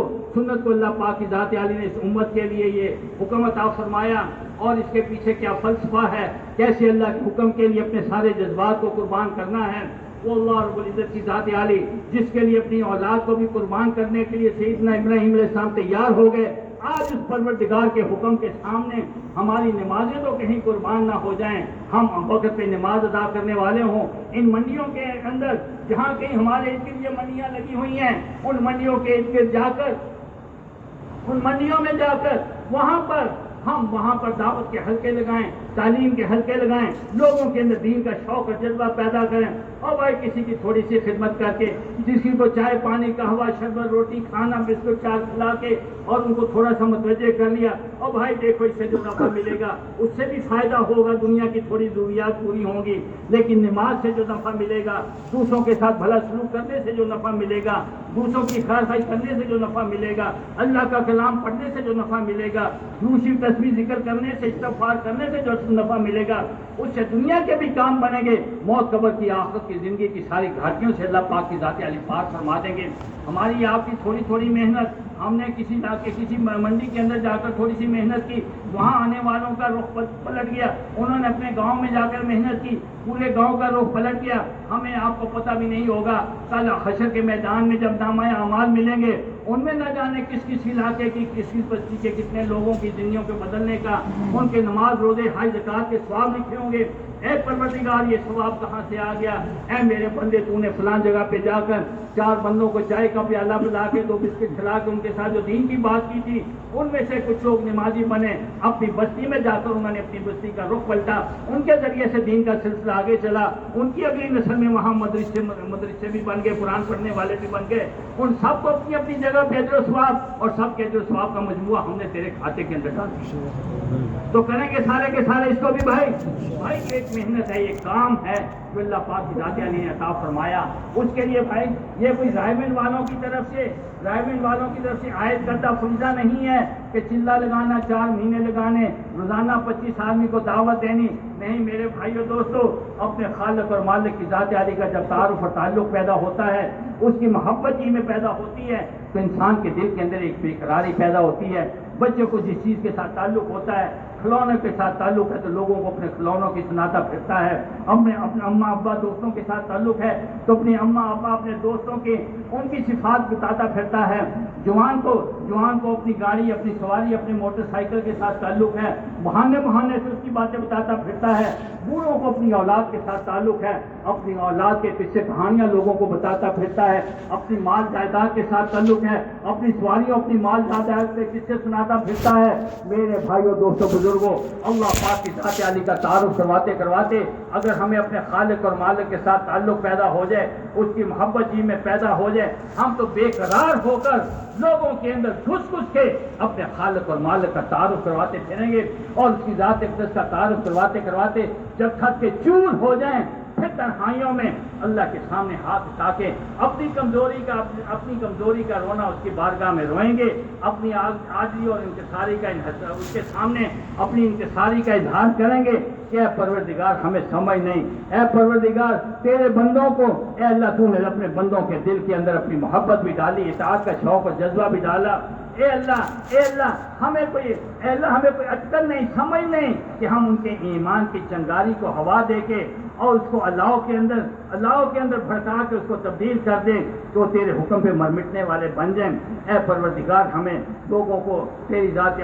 کو اللہ پاک کی ذات عالی نے اس امت کے لیے یہ حکم عطا فرمایا, اور اس کے پیچھے کیا فلسفہ ہے, کیسے اللہ کے حکم کے لیے اپنے سارے جذبات کو قربان کرنا ہے. وہ اللہ رب العزت کی ذات عالی جس کے لیے اپنی اولاد کو بھی قربان کرنے کے لیے سیدنا ابراہیم علیہ السلام تیار ہو گئے, آج اس پروردگار کے حکم کے سامنے ہماری نمازیں تو کہیں قربان نہ ہو جائیں, ہم وقت پہ نماز ادا کرنے والے ہوں. ان منڈیوں کے اندر جہاں کہیں ہمارے ارد گرد یہ منڈیاں لگی ہوئی ہیں, ان منڈیوں کے ارد گرد جا کر, ان منڈیوں میں جا کر وہاں پر دعوت کے حلقے لگائیں, تعلیم کے حلقے لگائیں, لوگوں کے اندر دین کا شوق اور جذبہ پیدا کریں. اور بھائی کسی کی تھوڑی سی خدمت کر کے, کسی کو چائے پانی قہوہ شربت روٹی کھانا بسکٹ چائے کھلا کے اور ان کو تھوڑا سا متوجہ کر لیا, اور بھائی دیکھو اس سے جو نفع ملے گا اس سے بھی فائدہ ہوگا, دنیا کی تھوڑی ضروریات پوری ہوں گی. لیکن نماز سے جو نفع ملے گا, دوسروں کے ساتھ بھلا سلوک کرنے سے جو نفع ملے گا, دوسروں کی خیر خواہی کرنے سے جو نفع ملے گا, اللہ کا کلام پڑھنے سے جو نفع ملے گا, دوسری تسبیح ذکر کرنے سے استغفار کرنے سے جو نفع ملے گا, اس سے دنیا کے بھی کام بنیں گے, موت قبر کی آخرت کی زندگی کی ساری گھاٹیوں سے اللہ پاک کی ذات علی پار فرما دیں گے. ہماری آپ کی تھوڑی تھوڑی محنت, ہم نے کسی منڈی کے اندر جا کر تھوڑی سی محنت کی, وہاں آنے والوں کا رخ پلٹ گیا, انہوں نے اپنے گاؤں میں جا کر محنت کی, پورے گاؤں کا رخ پلٹ گیا. ہمیں آپ کو پتہ بھی نہیں ہوگا کل حشر کے میدان میں جب نامہ اعمال ملیں گے, ان میں نہ جانے کس علاقے کی کس بستی کے کتنے لوگوں کی زندگیوں کے بدلنے کا, ان کے نماز روزے حج زکات کے ثواب لکھے ہوں گے. اے پروردگار یہ ثواب کہاں سے آ گیا, اے میرے بندے تو نے فلان جگہ پہ جا کر 4 بندوں کو چائے کا پیالہ پلا کے 2 بسکٹ کھلا کے ان کے ساتھ جو دین کی بات کی تھی, ان میں سے کچھ لوگ نمازی بنے, اپنی بستی میں جا کر انہوں نے اپنی بستی کا رخ پلٹا, ان کے ذریعے سے دین کا سلسلہ آگے چلا. ان کی اگلی نسل میں وہاں مدرسے بھی بن گئے, قرآن پڑھنے والے بھی بن گئے. ان سب کو اپنی اپنی جگہ پہ اجر و ثواب, اور سب کے اجر و ثواب کا مجموعہ ہم نے تیرے کھاتے کے اندر ڈال دیا. تو کریں گے سارے کے سارے اس کو بھی بھائی ایک محنت ہے, یہ کام ہے جو اللہ پاک کی ذات علی نے عطا فرمایا. اس کے لیے بھائی یہ کوئی رائے والوں کی طرف سے عائد کردہ فریضہ نہیں ہے کہ چلہ لگانا, 4 مہینے لگانے, روزانہ 25 آدمی کو دعوت دینی. نہیں میرے بھائیو دوستو, اپنے خالق اور مالک کی ذات علی کا جب تعارف اور تعلق پیدا ہوتا ہے, اس کی محبت ہی میں پیدا ہوتی ہے, تو انسان کے دل کے اندر ایک بے قراری پیدا ہوتی ہے. بچے کو جس چیز کے ساتھ تعلق ہوتا ہے, کھلونے کے ساتھ تعلق ہے تو لوگوں کو اپنے کھلونوں کی سناتا پھرتا ہے. اپنے اماں ابا دوستوں کے ساتھ تعلق ہے تو اپنی اماں ابا اپنے دوستوں کے ان کی صفات بتاتا پھرتا ہے. جوان کو اپنی گاڑی, اپنی سواری, اپنی موٹر سائیکل کے ساتھ تعلق ہے, بہانے سے اس کی باتیں بتاتا پھرتا ہے. بوڑھوں کو اپنی اولاد کے ساتھ تعلق ہے, اپنی اولاد کے قصے کہانیاں لوگوں کو بتاتا پھرتا ہے. اپنی مال جائیداد کے ساتھ تعلق ہے, اپنی سواریوں اپنی مال جائیداد کے قصے سناتا پھرتا ہے. میرے بھائیوں دوستوں بزرگوں, اللہ پاک کی ذات علی کا تعارف کرواتے اگر ہمیں اپنے خالق اور مالک کے ساتھ تعلق پیدا ہو جائے, اس کی محبت جی میں پیدا ہو جائے, ہم تو بے قرار ہو کر لوگوں کے اندر گھس کے اپنے خالق اور مالک کا تعارف کرواتے پھریں گے. اور اس کی ذات اقدس کا تعارف کرواتے جب تھک کے چور ہو جائیں, پھر تنہائیوں میں اللہ کے سامنے ہاتھ اٹھا کے اپنی کمزوری کا رونا اس کی بارگاہ میں روئیں گے، اپنی عاجزی اور انکساری کا اس کے سامنے اپنی انکساری کا اظہار کریں گے کہ اے پروردگار ہمیں سمجھ نہیں، اے پروردگار تیرے بندوں کو، اے اللہ تو نے اپنے بندوں کے دل کے اندر اپنی محبت بھی ڈالی، اطاعت کا شوق اور جذبہ بھی ڈالا، اے اللہ ہمیں کوئی عقل نہیں، سمجھ نہیں کہ ہم ان کے ایمان کی چنگاری کو ہوا دے کے اور اس کو اللہ کے اندر بھڑکا کے اس کو تبدیل کر دیں تو تیرے حکم پہ مر مٹنے والے بن جائیں۔ اے پروردگار ہمیں لوگوں کو تیری ذات